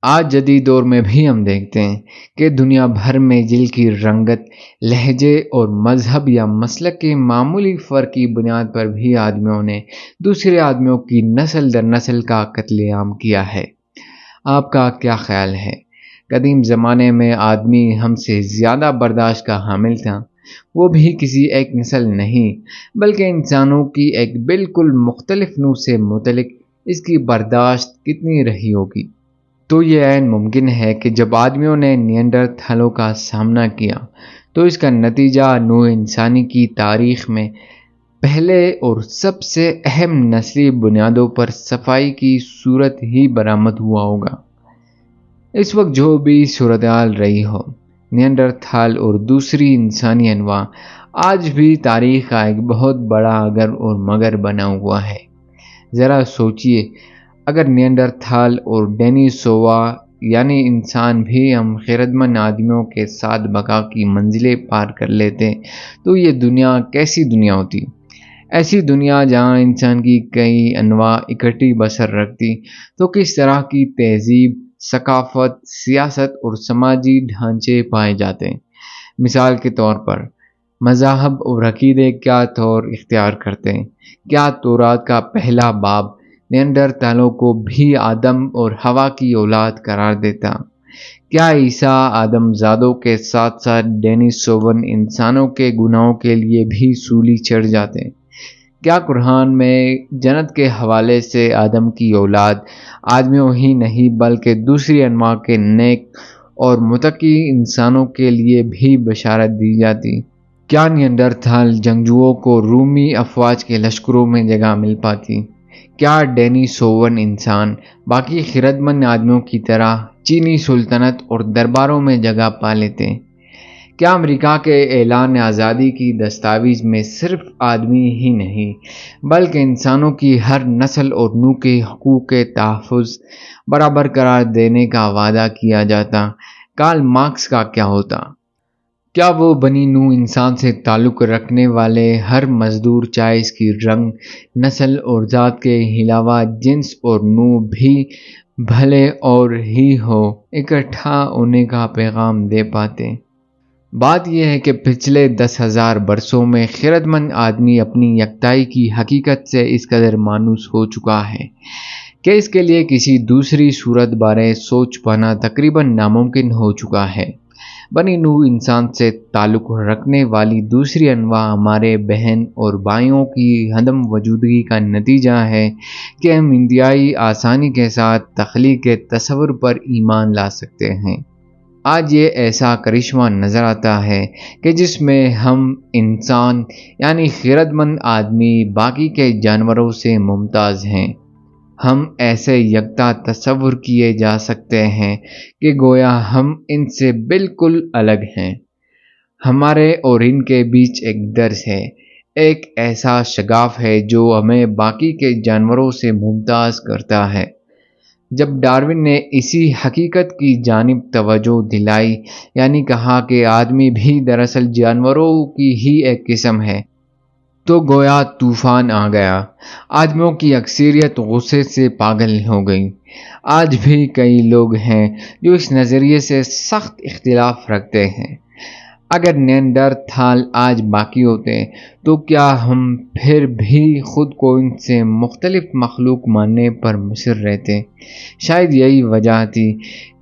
آج جدید دور میں بھی ہم دیکھتے ہیں کہ دنیا بھر میں جلد کی رنگت، لہجے اور مذہب یا مسلک کے معمولی فرق کی بنیاد پر بھی آدمیوں نے دوسرے آدمیوں کی نسل در نسل کا قتل عام کیا ہے۔ آپ کا کیا خیال ہے؟ قدیم زمانے میں آدمی ہم سے زیادہ برداشت کا حامل تھا، وہ بھی کسی ایک نسل نہیں بلکہ انسانوں کی ایک بالکل مختلف نوع سے متعلق اس کی برداشت کتنی رہی ہوگی؟ تو یہ عین ممکن ہے کہ جب آدمیوں نے نیانڈرتھالوں کا سامنا کیا تو اس کا نتیجہ نوع انسانی کی تاریخ میں پہلے اور سب سے اہم نسلی بنیادوں پر صفائی کی صورت ہی برآمد ہوا ہوگا۔ اس وقت جو بھی صورتحال رہی ہو، نیانڈرتھال اور دوسری انسانی انواع آج بھی تاریخ کا ایک بہت بڑا اگر اور مگر بنا ہوا ہے۔ ذرا سوچئے، اگر نیانڈرتھال اور ڈینیسووا یعنی انسان بھی ہم خیرمند آدمیوں کے ساتھ بقا کی منزلیں پار کر لیتے تو یہ دنیا کیسی دنیا ہوتی؟ ایسی دنیا جہاں انسان کی کئی انواع اکٹھی بسر رکھتی تو کس طرح کی تہذیب، ثقافت، سیاست اور سماجی ڈھانچے پائے جاتے؟ مثال کے طور پر مذاہب اور عقیدے کیا طور اختیار کرتے ہیں؟ کیا تورات کا پہلا باب نیانڈرتھالوں کو بھی آدم اور حوا کی اولاد قرار دیتا؟ کیا عیسیٰ آدم زادوں کے ساتھ ساتھ ڈینیسوون انسانوں کے گناہوں کے لیے بھی سولی چڑھ جاتے؟ کیا قرآن میں جنت کے حوالے سے آدم کی اولاد آدمیوں ہی نہیں بلکہ دوسری انواع کے نیک اور متقی انسانوں کے لیے بھی بشارت دی جاتی؟ کیا نیانڈرتھال جنگجوؤں کو رومی افواج کے لشکروں میں جگہ مل پاتی؟ کیا ڈینیسوون انسان باقی خیرمند آدمیوں کی طرح چینی سلطنت اور درباروں میں جگہ پا لیتے؟ کیا امریکہ کے اعلان آزادی کی دستاویز میں صرف آدمی ہی نہیں بلکہ انسانوں کی ہر نسل اور نوع کے حقوق کے تحفظ برابر قرار دینے کا وعدہ کیا جاتا؟ کارل مارکس کا کیا ہوتا؟ کیا وہ بنی نوع انسان سے تعلق رکھنے والے ہر مزدور، چاہے اس کی رنگ، نسل اور ذات کے علاوہ جنس اور نوع بھی بھلے اور ہی ہو، اکٹھا ہونے کا پیغام دے پاتے؟ بات یہ ہے کہ پچھلے 10,000 برسوں میں خیرمند آدمی اپنی یکتائی کی حقیقت سے اس قدر مانوس ہو چکا ہے کہ اس کے لیے کسی دوسری صورت بارے سوچ پانا تقریباً ناممکن ہو چکا ہے۔ بنی نوع انسان سے تعلق رکھنے والی دوسری انواع ہمارے بہن اور بھائیوں کی عدم وجودگی کا نتیجہ ہے کہ ہم انتہائی آسانی کے ساتھ تخلیق کے تصور پر ایمان لا سکتے ہیں۔ آج یہ ایسا کرشمہ نظر آتا ہے کہ جس میں ہم انسان یعنی خیرمند آدمی باقی کے جانوروں سے ممتاز ہیں۔ ہم ایسے یکتا تصور کیے جا سکتے ہیں کہ گویا ہم ان سے بالکل الگ ہیں۔ ہمارے اور ان کے بیچ ایک درس ہے، ایک ایسا شگاف ہے جو ہمیں باقی کے جانوروں سے ممتاز کرتا ہے۔ جب ڈارون نے اسی حقیقت کی جانب توجہ دلائی، یعنی کہا کہ آدمی بھی دراصل جانوروں کی ہی ایک قسم ہے، تو گویا طوفان آ گیا۔ آدمیوں کی اکثریت غصے سے پاگل ہو گئی۔ آج بھی کئی لوگ ہیں جو اس نظریے سے سخت اختلاف رکھتے ہیں۔ اگر نیانڈرتھال آج باقی ہوتے تو کیا ہم پھر بھی خود کو ان سے مختلف مخلوق ماننے پر مصر رہتے؟ شاید یہی وجہ تھی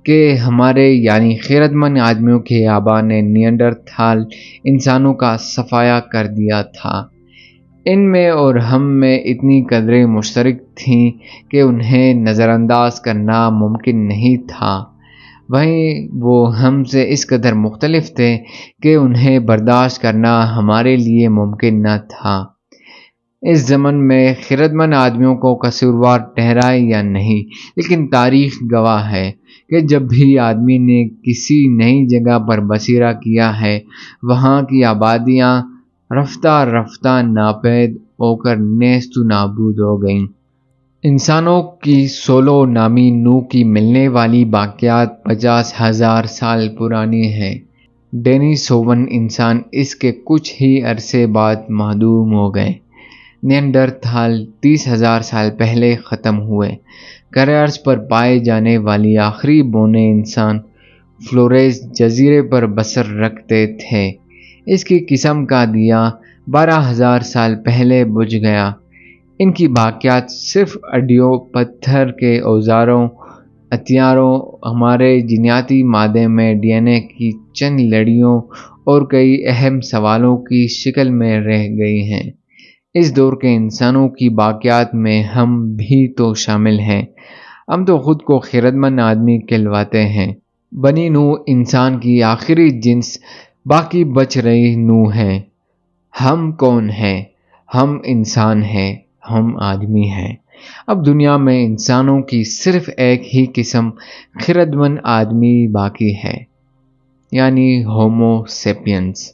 کہ ہمارے یعنی خیرمند آدمیوں کے آبا نے نیانڈرتھال انسانوں کا صفایا کر دیا تھا۔ ان میں اور ہم میں اتنی قدریں مشترک تھیں کہ انہیں نظر انداز کرنا ممکن نہیں تھا، وہیں وہ ہم سے اس قدر مختلف تھے کہ انہیں برداشت کرنا ہمارے لیے ممکن نہ تھا۔ اس زمن میں خیرمند آدمیوں کو قصوروار ٹھہرائے یا نہیں، لیکن تاریخ گواہ ہے کہ جب بھی آدمی نے کسی نئی جگہ پر بسیرا کیا ہے، وہاں کی آبادیاں رفتہ رفتہ ناپید ہو کر نیست و نابود ہو گئیں۔ انسانوں کی سولو نامی نوع کی ملنے والی باقیات 50,000 سال پرانی ہیں۔ ڈینیسوون انسان اس کے کچھ ہی عرصے بعد معدوم ہو گئے۔ نیانڈرتھال 30,000 سال پہلے ختم ہوئے۔ کرۂ ارض پر پائے جانے والی آخری بونے انسان فلوریز جزیرے پر بسر رکھتے تھے۔ اس کی قسم کا دیا 12,000 سال پہلے بجھ گیا۔ ان کی باقیات صرف ہڈیوں، پتھر کے اوزاروں، ہتھیاروں، ہمارے جینیاتی مادے میں ڈی این اے کی چند لڑیوں اور کئی اہم سوالوں کی شکل میں رہ گئی ہیں۔ اس دور کے انسانوں کی باقیات میں ہم بھی تو شامل ہیں۔ ہم تو خود کو خیرت مند آدمی کہلواتے ہیں۔ بنی نوح انسان کی آخری جنس باقی بچ رہی نوح ہے۔ ہم کون ہیں؟ ہم انسان ہیں، ہم آدمی ہیں۔ اب دنیا میں انسانوں کی صرف ایک ہی قسم خیرت مند آدمی باقی ہے، یعنی ہومو سیپینس۔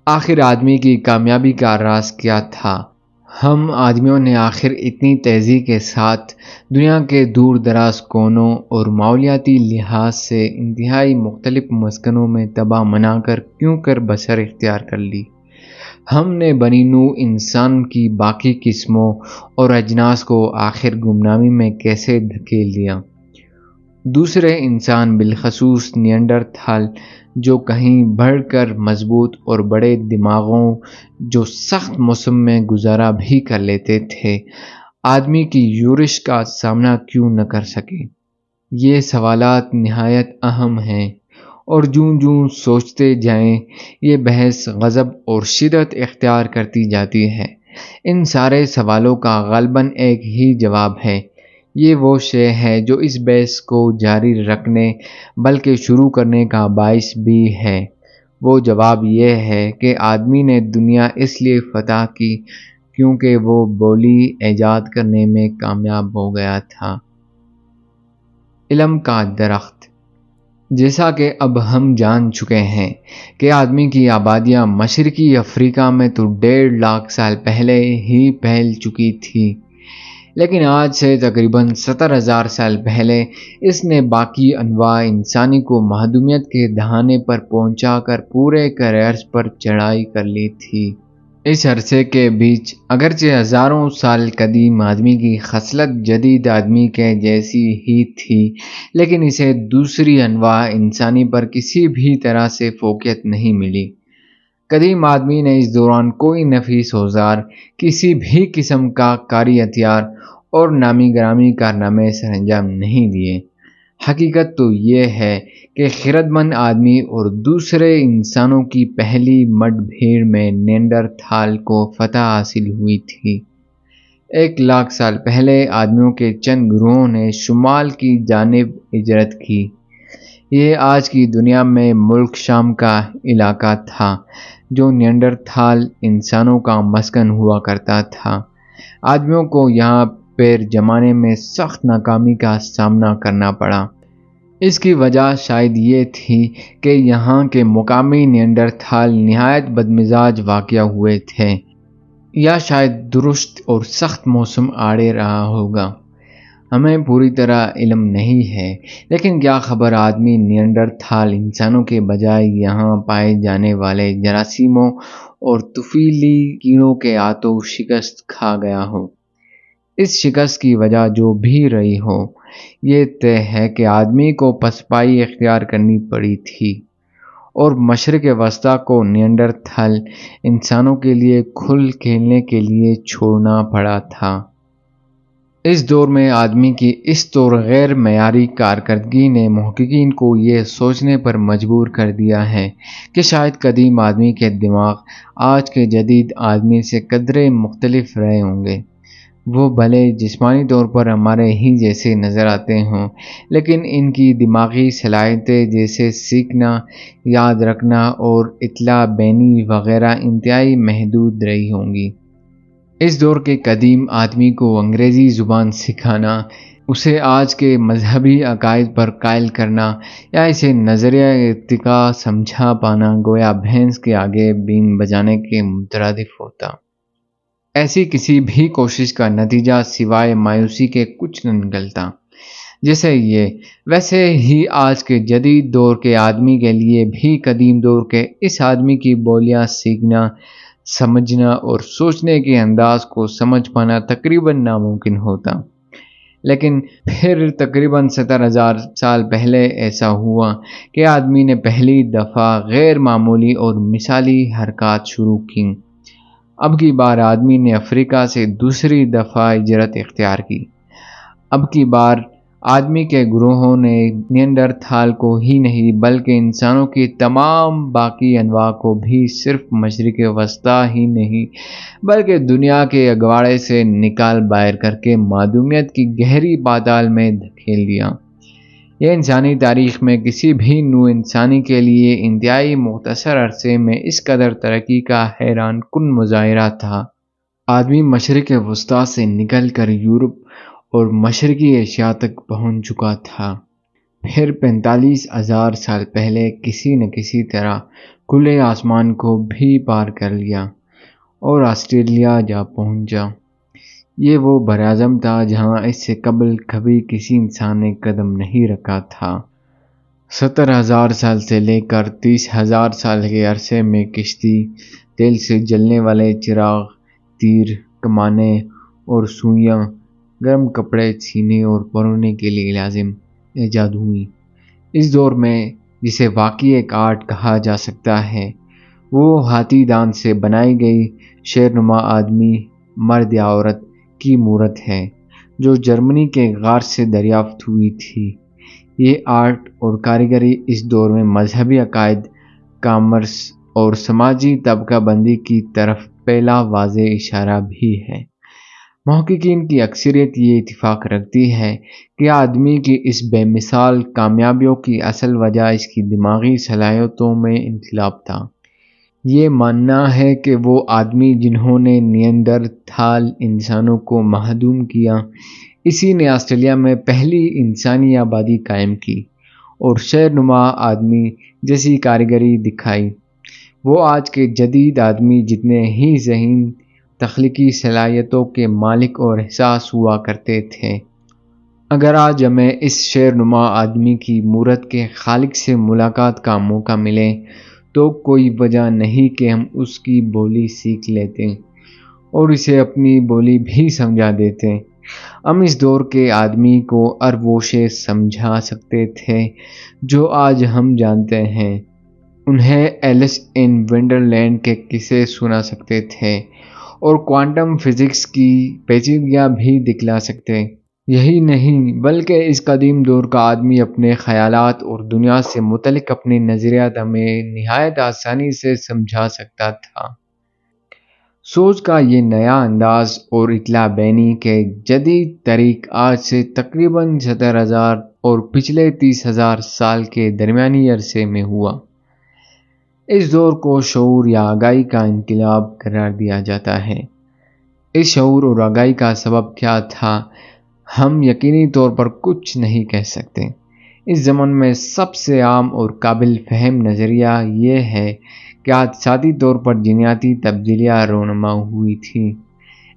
آخر آدمی کی کامیابی کا راز کیا تھا؟ ہم آدمیوں نے آخر اتنی تیزی کے ساتھ دنیا کے دور دراز کونوں اور ماحولیاتی لحاظ سے انتہائی مختلف مسکنوں میں تباہ منا کر کیوں کر بسر اختیار کر لی؟ ہم نے بنی نوح انسان کی باقی قسموں اور اجناس کو آخر گمنامی میں کیسے دھکیل دیا؟ دوسرے انسان بالخصوص نیانڈرتھال جو کہیں بڑھ کر مضبوط اور بڑے دماغوں جو سخت موسم میں گزارا بھی کر لیتے تھے، آدمی کی یورش کا سامنا کیوں نہ کر سکے؟ یہ سوالات نہایت اہم ہیں، اور جوں جوں سوچتے جائیں یہ بحث غضب اور شدت اختیار کرتی جاتی ہے۔ ان سارے سوالوں کا غالباً ایک ہی جواب ہے۔ یہ وہ شے ہے جو اس بحث کو جاری رکھنے بلکہ شروع کرنے کا باعث بھی ہے۔ وہ جواب یہ ہے کہ آدمی نے دنیا اس لیے فتح کی کیونکہ وہ بولی ایجاد کرنے میں کامیاب ہو گیا تھا۔ علم کا درخت۔ جیسا کہ اب ہم جان چکے ہیں کہ آدمی کی آبادیاں مشرقی افریقہ میں تو 1.5 لاکھ سال پہلے ہی پھیل چکی تھی، لیکن آج سے تقریباً 70,000 سال پہلے اس نے باقی انواع انسانی کو معدومیت کے دہانے پر پہنچا کر پورے کرۂ ارض پر چڑھائی کر لی تھی۔ اس عرصے کے بیچ اگرچہ ہزاروں سال قدیم آدمی کی خصلت جدید آدمی کے جیسی ہی تھی، لیکن اسے دوسری انواع انسانی پر کسی بھی طرح سے فوقیت نہیں ملی۔ قدیم آدمی نے اس دوران کوئی نفیس اوزار، کسی بھی قسم کا کاری ہتھیار اور نامی گرامی کارنامے سر انجام نہیں دیے۔ حقیقت تو یہ ہے کہ خیرت مند آدمی اور دوسرے انسانوں کی پہلی مڈ بھیڑ میں نیانڈرتھال کو فتح حاصل ہوئی تھی۔ 1 لاکھ سال پہلے آدمیوں کے چند گروہوں نے شمال کی جانب ہجرت کی۔ یہ آج کی دنیا میں ملک شام کا علاقہ تھا جو نیانڈرتھال انسانوں کا مسکن ہوا کرتا تھا۔ آدمیوں کو یہاں پیر جمانے میں سخت ناکامی کا سامنا کرنا پڑا۔ اس کی وجہ شاید یہ تھی کہ یہاں کے مقامی نیانڈرتھال نہایت بدمزاج واقع ہوئے تھے، یا شاید درست اور سخت موسم آڑے رہا ہوگا۔ ہمیں پوری طرح علم نہیں ہے، لیکن کیا خبر آدمی نیانڈرتھال انسانوں کے بجائے یہاں پائے جانے والے جراثیموں اور طفیلی کیڑوں کے ہاتھوں شکست کھا گیا ہو۔ اس شکست کی وجہ جو بھی رہی ہو، یہ طے ہے کہ آدمی کو پسپائی اختیار کرنی پڑی تھی، اور مشرق وسطیٰ کو نیانڈرتھال انسانوں کے لیے کھل کھیلنے کے لیے چھوڑنا پڑا تھا۔ اس دور میں آدمی کی اس طور غیر معیاری کارکردگی نے محققین کو یہ سوچنے پر مجبور کر دیا ہے کہ شاید قدیم آدمی کے دماغ آج کے جدید آدمی سے قدرے مختلف رہے ہوں گے۔ وہ بھلے جسمانی طور پر ہمارے ہی جیسے نظر آتے ہوں، لیکن ان کی دماغی صلاحیتیں جیسے سیکھنا، یاد رکھنا اور اطلاع بینی وغیرہ انتہائی محدود رہی ہوں گی۔ اس دور کے قدیم آدمی کو انگریزی زبان سکھانا، اسے آج کے مذہبی عقائد پر قائل کرنا یا اسے نظریہ ارتقاء سمجھا پانا گویا بھینس کے آگے بین بجانے کے مترادف ہوتا۔ ایسی کسی بھی کوشش کا نتیجہ سوائے مایوسی کے کچھ نہ نکلتا۔ جیسے یہ، ویسے ہی آج کے جدید دور کے آدمی کے لیے بھی قدیم دور کے اس آدمی کی بولیاں سیکھنا سمجھنا اور سوچنے کے انداز کو سمجھ پانا تقریباً ناممکن ہوتا۔ لیکن پھر تقریباً 70,000 سال پہلے ایسا ہوا کہ آدمی نے پہلی دفعہ غیر معمولی اور مثالی حرکات شروع کیں۔ اب کی بار آدمی نے افریقہ سے دوسری دفعہ ہجرت اختیار کی۔ اب کی بار آدمی کے گروہوں نے نیانڈرتھال کو ہی نہیں بلکہ انسانوں کی تمام باقی انواع کو بھی صرف مشرق وسطیٰ ہی نہیں بلکہ دنیا کے اگواڑے سے نکال باہر کر کے معدومیت کی گہری پاتال میں دھکیل دیا۔ یہ انسانی تاریخ میں کسی بھی نوع انسانی کے لیے انتہائی مختصر عرصے میں اس قدر ترقی کا حیران کن مظاہرہ تھا۔ آدمی مشرق وسطیٰ سے نکل کر یورپ اور مشرقی ایشیا تک پہنچ چکا تھا۔ پھر 45,000 سال پہلے کسی نہ کسی طرح کھلے آسمان کو بھی پار کر لیا اور آسٹریلیا جا پہنچا۔ یہ وہ براعظم تھا جہاں اس سے قبل کبھی کسی انسان نے قدم نہیں رکھا تھا۔ 70,000 سال سے لے کر 30,000 سال کے عرصے میں کشتی، تیل سے جلنے والے چراغ، تیر، کمانیں اور سوئیاں، گرم کپڑے سینے اور پرونے کے لیے لازم ایجاد ہوئی۔ اس دور میں جسے واقعی ایک آرٹ کہا جا سکتا ہے وہ ہاتھی دانت سے بنائی گئی شیرنما آدمی، مرد یا عورت کی مورت ہے جو جرمنی کے غار سے دریافت ہوئی تھی۔ یہ آرٹ اور کاریگری اس دور میں مذہبی عقائد، کامرس اور سماجی طبقہ بندی کی طرف پہلا واضح اشارہ بھی ہے۔ محققین کی اکثریت یہ اتفاق رکھتی ہے کہ آدمی کی اس بے مثال کامیابیوں کی اصل وجہ اس کی دماغی صلاحیتوں میں انقلاب تھا۔ یہ ماننا ہے کہ وہ آدمی جنہوں نے نیانڈرتھال انسانوں کو معدوم کیا، اسی نے آسٹریلیا میں پہلی انسانی آبادی قائم کی اور شیرنما آدمی جیسی کاریگری دکھائی۔ وہ آج کے جدید آدمی جتنے ہی ذہین تخلیقی صلاحیتوں کے مالک اور احساس ہوا کرتے تھے۔ اگر آج ہمیں اس شیرنما آدمی کی مورت کے خالق سے ملاقات کا موقع ملے تو کوئی وجہ نہیں کہ ہم اس کی بولی سیکھ لیتے اور اسے اپنی بولی بھی سمجھا دیتے۔ ہم اس دور کے آدمی کو اربوں سے سمجھا سکتے تھے جو آج ہم جانتے ہیں، انہیں ایلس ان ونڈرلینڈ کے قصے سنا سکتے تھے اور کوانٹم فزکس کی پیچیدگیاں بھی دکھلا سکتے۔ یہی نہیں بلکہ اس قدیم دور کا آدمی اپنے خیالات اور دنیا سے متعلق اپنے نظریات ہمیں نہایت آسانی سے سمجھا سکتا تھا۔ سوچ کا یہ نیا انداز اور اطلاع بینی کے جدید طریق آج سے تقریباً 70,000 اور پچھلے 30,000 سال کے درمیانی عرصے میں ہوا۔ اس دور کو شعور یا آگاہی کا انقلاب قرار دیا جاتا ہے۔ اس شعور اور آگاہی کا سبب کیا تھا ہم یقینی طور پر کچھ نہیں کہہ سکتے۔ اس زمن میں سب سے عام اور قابل فہم نظریہ یہ ہے کہ حادثاتی طور پر جینیاتی تبدیلیاں رونما ہوئی تھیں،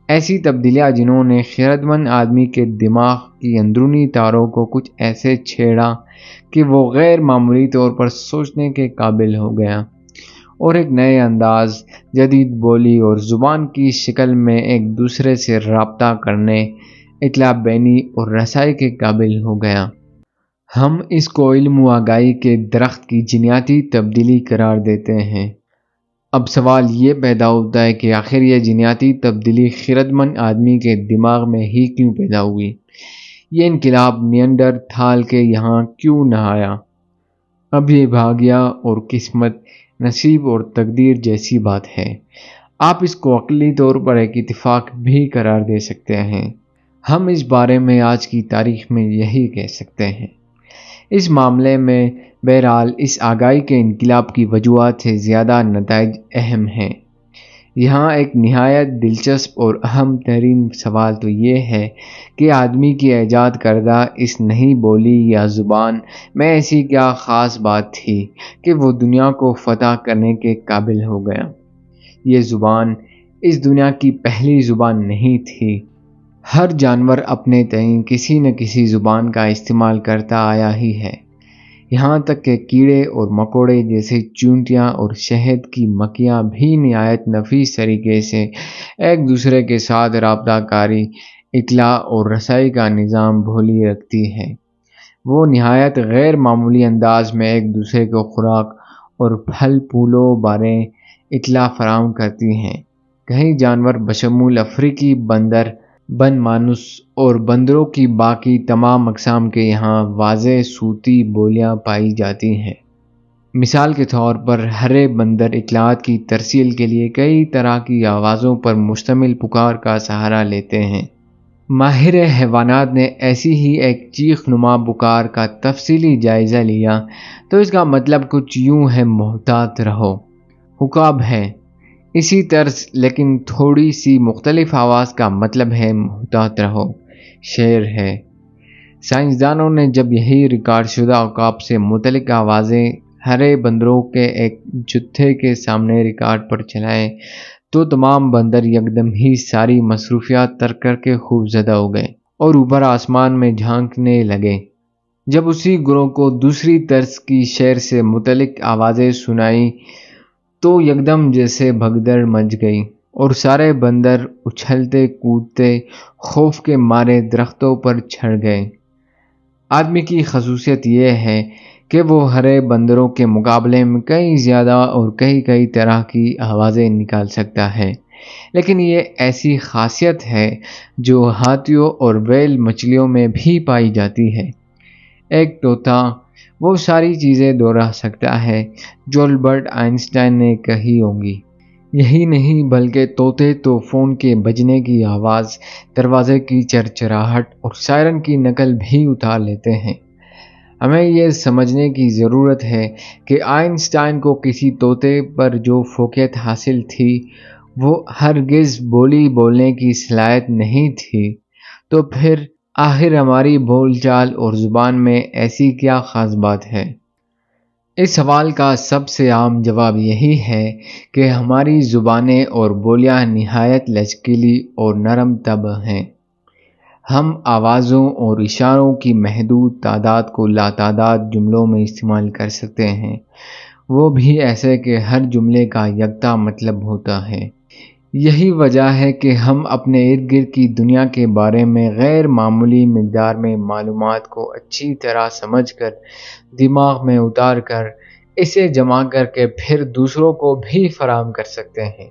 ایسی تبدیلیاں جنہوں نے خیرت مند آدمی کے دماغ کی اندرونی تاروں کو کچھ ایسے چھیڑا کہ وہ غیر معمولی طور پر سوچنے کے قابل ہو گیا اور ایک نئے انداز، جدید بولی اور زبان کی شکل میں ایک دوسرے سے رابطہ کرنے، اطلاع بینی اور رسائی کے قابل ہو گیا۔ ہم اس کو علم و آگاہی کے درخت کی جینیاتی تبدیلی قرار دیتے ہیں۔ اب سوال یہ پیدا ہوتا ہے کہ آخر یہ جینیاتی تبدیلی خیرت مند آدمی کے دماغ میں ہی کیوں پیدا ہوئی؟ یہ انقلاب نیانڈرتھال کے یہاں کیوں نہ آیا؟ اب یہ بھاگیہ اور قسمت، نصیب اور تقدیر جیسی بات ہے۔ آپ اس کو عقلی طور پر ایک اتفاق بھی قرار دے سکتے ہیں۔ ہم اس بارے میں آج کی تاریخ میں یہی کہہ سکتے ہیں۔ اس معاملے میں بہرحال اس آگاہی کے انقلاب کی وجوہات سے زیادہ نتائج اہم ہیں۔ یہاں ایک نہایت دلچسپ اور اہم ترین سوال تو یہ ہے کہ آدمی کی ایجاد کردہ اس نئی بولی یا زبان میں ایسی کیا خاص بات تھی کہ وہ دنیا کو فتح کرنے کے قابل ہو گیا؟ یہ زبان اس دنیا کی پہلی زبان نہیں تھی۔ ہر جانور اپنے تئیں کسی نہ کسی زبان کا استعمال کرتا آیا ہی ہے۔ یہاں تک کہ کیڑے اور مکوڑے جیسے چونٹیاں اور شہد کی مکھیاں بھی نہایت نفیس طریقے سے ایک دوسرے کے ساتھ رابطہ کاری، اطلاع اور رسائی کا نظام بھولی رکھتی ہے۔ وہ نہایت غیر معمولی انداز میں ایک دوسرے کو خوراک اور پھل پھولوں بارے اطلاع فراہم کرتی ہیں۔ کئی جانور بشمول افریقی بندر، بن مانوس اور بندروں کی باقی تمام اقسام کے یہاں واضح صوتی بولیاں پائی جاتی ہیں۔ مثال کے طور پر ہرے بندر اطلاعات کی ترسیل کے لیے کئی طرح کی آوازوں پر مشتمل پکار کا سہارا لیتے ہیں۔ ماہر حیوانات نے ایسی ہی ایک چیخ نما پکار کا تفصیلی جائزہ لیا تو اس کا مطلب کچھ یوں ہے: محتاط رہو۔ عقاب ہے اسی طرز لیکن تھوڑی سی مختلف آواز کا مطلب ہے محتاط رہو۔ شیر ہے سائنسدانوں نے جب یہی ریکارڈ شدہ عقاب سے متعلق آوازیں ہرے بندروں کے ایک جتھے کے سامنے ریکارڈ پر چلائے تو تمام بندر یکدم ہی ساری مصروفیات ترک کر کے خوف زدہ ہو گئے اور اوپر آسمان میں جھانکنے لگے۔ جب اسی گروہ کو دوسری طرز کی شیر سے متعلق آوازیں سنائی تو یکدم جیسے بھگدڑ مچ گئی اور سارے بندر اچھلتے کودتے خوف کے مارے درختوں پر چڑھ گئے۔ آدمی کی خصوصیت یہ ہے کہ وہ ہرے بندروں کے مقابلے میں کئی زیادہ اور کئی طرح کی آوازیں نکال سکتا ہے، لیکن یہ ایسی خاصیت ہے جو ہاتھیوں اور ویل مچھلیوں میں بھی پائی جاتی ہے۔ ایک طوطا وہ ساری چیزیں دوہرا سکتا ہے جو البرٹ آئنسٹائن نے کہی ہوں گی۔ یہی نہیں بلکہ طوطے تو فون کے بجنے کی آواز، دروازے کی چرچراہٹ اور سائرن کی نقل بھی اتار لیتے ہیں۔ ہمیں یہ سمجھنے کی ضرورت ہے کہ آئنسٹائن کو کسی طوطے پر جو فوقیت حاصل تھی وہ ہرگز بولی بولنے کی صلاحیت نہیں تھی، تو پھر آخر ہماری بول چال اور زبان میں ایسی کیا خاص بات ہے؟ اس سوال کا سب سے عام جواب یہی ہے کہ ہماری زبانیں اور بولیاں نہایت لچکیلی اور نرم طبع ہیں۔ ہم آوازوں اور اشاروں کی محدود تعداد کو لاتعداد جملوں میں استعمال کر سکتے ہیں، وہ بھی ایسے کہ ہر جملے کا یکتا مطلب ہوتا ہے۔ یہی وجہ ہے کہ ہم اپنے ارد گرد کی دنیا کے بارے میں غیر معمولی مقدار میں معلومات کو اچھی طرح سمجھ کر، دماغ میں اتار کر، اسے جمع کر کے پھر دوسروں کو بھی فراہم کر سکتے ہیں۔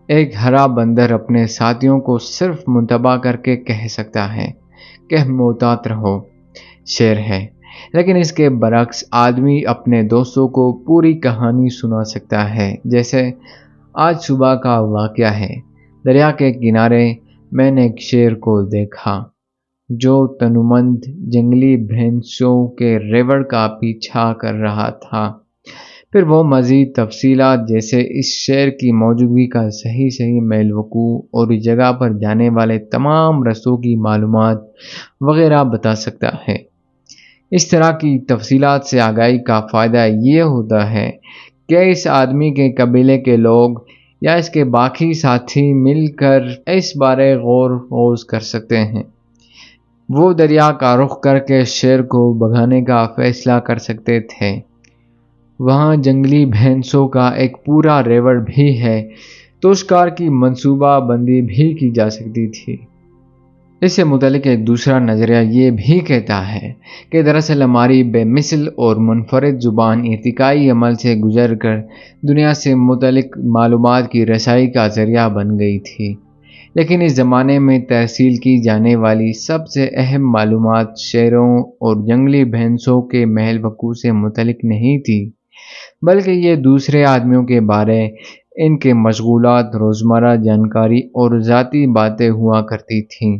ایک ہرا بندر اپنے ساتھیوں کو صرف منتبہ کر کے کہہ سکتا ہے کہ محتاط رہو۔ شیر ہے لیکن اس کے برعکس آدمی اپنے دوستوں کو پوری کہانی سنا سکتا ہے۔ جیسے آج صبح کا واقعہ ہے، دریا کے کنارے میں نے ایک شیر کو دیکھا جو تنومند جنگلی بھینسوں کے ریوڑ کا پیچھا کر رہا تھا۔ پھر وہ مزید تفصیلات جیسے اس شیر کی موجودگی کا صحیح میل وقوع اور اس جگہ پر جانے والے تمام رستوں کی معلومات وغیرہ بتا سکتا ہے۔ اس طرح کی تفصیلات سے آگاہی کا فائدہ یہ ہوتا ہے کہ اس آدمی کے قبیلے کے لوگ یا اس کے باقی ساتھی مل کر اس بارے غور و خوض کر سکتے ہیں۔ وہ دریا کا رخ کر کے شیر کو بھگانے کا فیصلہ کر سکتے تھے۔ وہاں جنگلی بھینسوں کا ایک پورا ریوڑ بھی ہے تو شکار کی منصوبہ بندی بھی کی جا سکتی تھی۔ اس سے متعلق ایک دوسرا نظریہ یہ بھی کہتا ہے کہ دراصل ہماری بے مثل اور منفرد زبان ارتقائی عمل سے گزر کر دنیا سے متعلق معلومات کی رسائی کا ذریعہ بن گئی تھی، لیکن اس زمانے میں ترسیل کی جانے والی سب سے اہم معلومات شیروں اور جنگلی بھینسوں کے محل وقوع سے متعلق نہیں تھی، بلکہ یہ دوسرے آدمیوں کے بارے، ان کے مشغولات، روزمرہ جانکاری اور ذاتی باتیں ہوا کرتی تھیں۔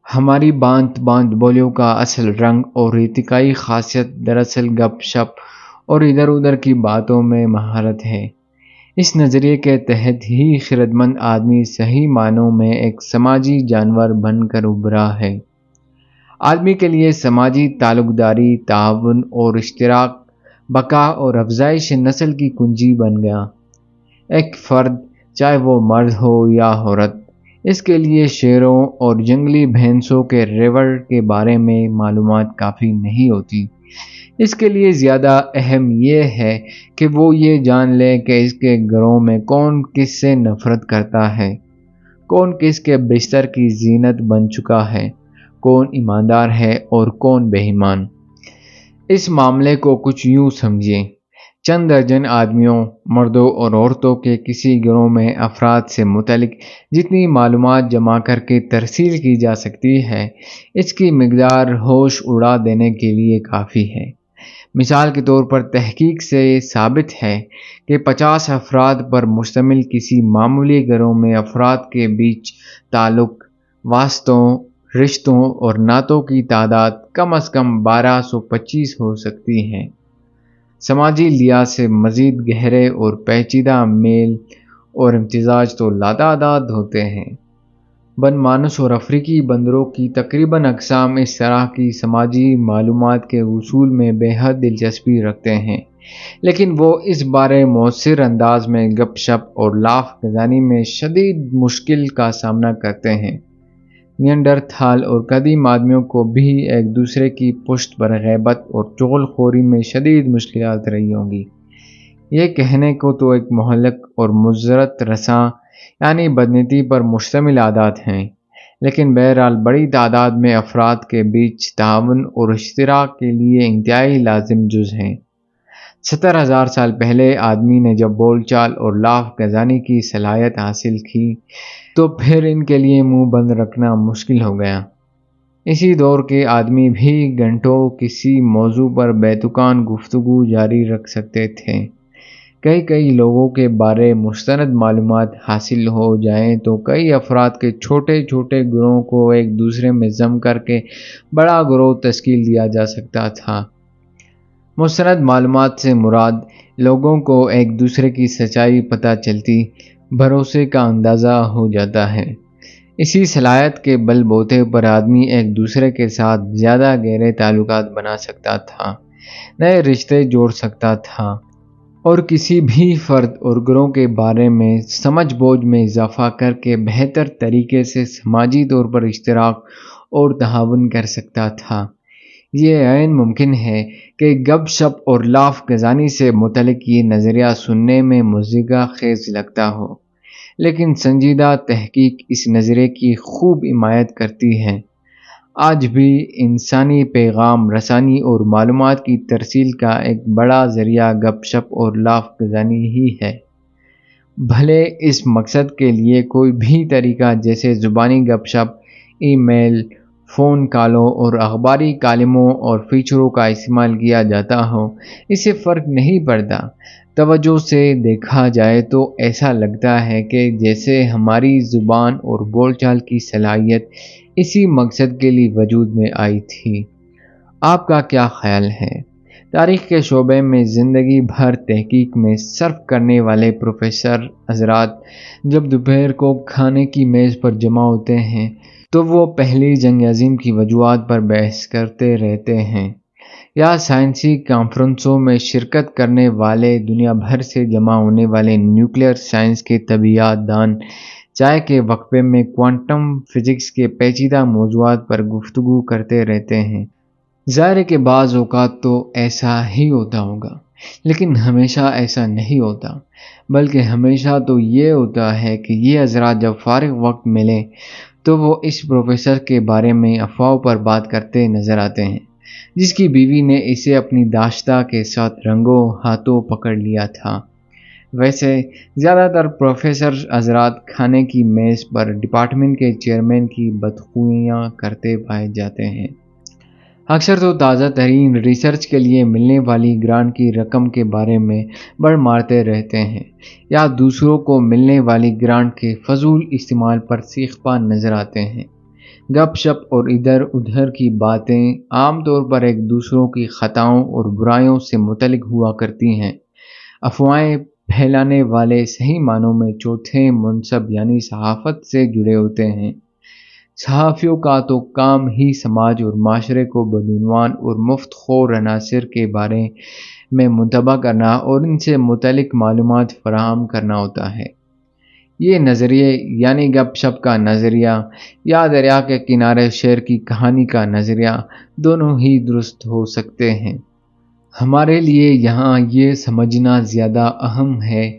ہماری بانت بولیوں کا اصل رنگ اور ارتقائی خاصیت دراصل گپ شپ اور ادھر ادھر کی باتوں میں مہارت ہے۔ اس نظریے کے تحت ہی خردمند آدمی صحیح معنوں میں ایک سماجی جانور بن کر ابھرا ہے۔ آدمی کے لیے سماجی تعلق داری، تعاون اور اشتراک بقا اور افزائش نسل کی کنجی بن گیا۔ ایک فرد چاہے وہ مرد ہو یا عورت، اس کے لیے شیروں اور جنگلی بھینسوں کے ریوڑ کے بارے میں معلومات کافی نہیں ہوتی، اس کے لیے زیادہ اہم یہ ہے کہ وہ یہ جان لے کہ اس کے گھروں میں کون کس سے نفرت کرتا ہے، کون کس کے بستر کی زینت بن چکا ہے، کون ایماندار ہے اور کون بے ایمان۔ اس معاملے کو کچھ یوں سمجھیے، چند درجن آدمیوں، مردوں اور عورتوں کے کسی گروہ میں افراد سے متعلق جتنی معلومات جمع کر کے ترسیل کی جا سکتی ہے، اس کی مقدار ہوش اڑا دینے کے لیے کافی ہے۔ مثال کے طور پر تحقیق سے ثابت ہے کہ 50 افراد پر مشتمل کسی معمولی گروہ میں افراد کے بیچ تعلق، واسطوں، رشتوں اور نعتوں کی تعداد کم از کم 1225 ہو سکتی ہے۔ سماجی لحاظ سے مزید گہرے اور پیچیدہ میل اور امتزاج تو لاتعداد ہوتے ہیں۔ بن مانوس اور افریقی بندروں کی تقریباً اقسام اس طرح کی سماجی معلومات کے حصول میں بے حد دلچسپی رکھتے ہیں، لیکن وہ اس بارے مؤثر انداز میں گپ شپ اور لاف گزانی میں شدید مشکل کا سامنا کرتے ہیں۔ نیانڈرتھال اور قدیم آدمیوں کو بھی ایک دوسرے کی پشت پر غیبت اور چغل خوری میں شدید مشکلات رہی ہوں گی۔ یہ کہنے کو تو ایک مہلک اور مضرت رساں یعنی بدنیتی پر مشتمل عادات ہیں، لیکن بہرحال بڑی تعداد میں افراد کے بیچ تعاون اور اشتراک کے لیے انتہائی لازم جز ہیں۔ 70,000 سال پہلے آدمی نے جب بول چال اور لاف گزانی کی صلاحیت حاصل کی تو پھر ان کے لیے منہ بند رکھنا مشکل ہو گیا۔ اسی دور کے آدمی بھی گھنٹوں کسی موضوع پر بیتکان گفتگو جاری رکھ سکتے تھے۔ کئی لوگوں کے بارے مستند معلومات حاصل ہو جائیں تو کئی افراد کے چھوٹے چھوٹے گروہوں کو ایک دوسرے میں ضم کر کے بڑا گروہ تشکیل دیا جا سکتا تھا۔ مستند معلومات سے مراد لوگوں کو ایک دوسرے کی سچائی پتہ چلتی، بھروسے کا اندازہ ہو جاتا ہے۔ اسی صلاحیت کے بل بوتے پر آدمی ایک دوسرے کے ساتھ زیادہ گہرے تعلقات بنا سکتا تھا، نئے رشتے جوڑ سکتا تھا اور کسی بھی فرد اور گروہ کے بارے میں سمجھ بوجھ میں اضافہ کر کے بہتر طریقے سے سماجی طور پر اشتراک اور تعاون کر سکتا تھا۔ یہ عین ممکن ہے کہ گپ شپ اور لاف گزانی سے متعلق یہ نظریہ سننے میں مضحکہ خیز لگتا ہو، لیکن سنجیدہ تحقیق اس نظریے کی خوب حمایت کرتی ہے۔ آج بھی انسانی پیغام رسانی اور معلومات کی ترسیل کا ایک بڑا ذریعہ گپ شپ اور لاف گزانی ہی ہے، بھلے اس مقصد کے لیے کوئی بھی طریقہ جیسے زبانی گپ شپ، ای میل، فون کالوں اور اخباری کالموں اور فیچروں کا استعمال کیا جاتا ہو، اس سے فرق نہیں پڑتا۔ توجہ سے دیکھا جائے تو ایسا لگتا ہے کہ جیسے ہماری زبان اور بول چال کی صلاحیت اسی مقصد کے لیے وجود میں آئی تھی۔ آپ کا کیا خیال ہے؟ تاریخ کے شعبے میں زندگی بھر تحقیق میں صرف کرنے والے پروفیسر حضرات جب دوپہر کو کھانے کی میز پر جمع ہوتے ہیں تو وہ پہلی جنگ عظیم کی وجوہات پر بحث کرتے رہتے ہیں، یا سائنسی کانفرنسوں میں شرکت کرنے والے دنیا بھر سے جمع ہونے والے نیوکلیئر سائنس کے طبیعیات دان چائے کے وقفے میں کوانٹم فزکس کے پیچیدہ موضوعات پر گفتگو کرتے رہتے ہیں۔ ظاہر ہے کہ بعض اوقات تو ایسا ہی ہوتا ہوگا، لیکن ہمیشہ ایسا نہیں ہوتا، بلکہ ہمیشہ تو یہ ہوتا ہے کہ یہ حضرات جب فارغ وقت ملے تو وہ اس پروفیسر کے بارے میں افواہوں پر بات کرتے نظر آتے ہیں، جس کی بیوی نے اسے اپنی داشتہ کے ساتھ رنگوں ہاتھوں پکڑ لیا تھا۔ ویسے زیادہ تر پروفیسر حضرات کھانے کی میز پر ڈپارٹمنٹ کے چیئرمین کی بدخوئیاں کرتے پائے جاتے ہیں۔ اکثر تو تازہ ترین ریسرچ کے لیے ملنے والی گرانٹ کی رقم کے بارے میں بڑ مارتے رہتے ہیں، یا دوسروں کو ملنے والی گرانٹ کے فضول استعمال پر سیخ پا نظر آتے ہیں۔ گپ شپ اور ادھر ادھر کی باتیں عام طور پر ایک دوسروں کی خطاؤں اور برائیوں سے متعلق ہوا کرتی ہیں۔ افواہیں پھیلانے والے صحیح معنوں میں چوتھے منصب یعنی صحافت سے جڑے ہوتے ہیں۔ صحافیوں کا تو کام ہی سماج اور معاشرے کو بدعنوان اور مفت خور عناصر کے بارے میں منتبہ کرنا اور ان سے متعلق معلومات فراہم کرنا ہوتا ہے۔ یہ نظریے یعنی گپ شپ کا نظریہ یا دریا کے کنارے شیر کی کہانی کا نظریہ دونوں ہی درست ہو سکتے ہیں۔ ہمارے لیے یہاں یہ سمجھنا زیادہ اہم ہے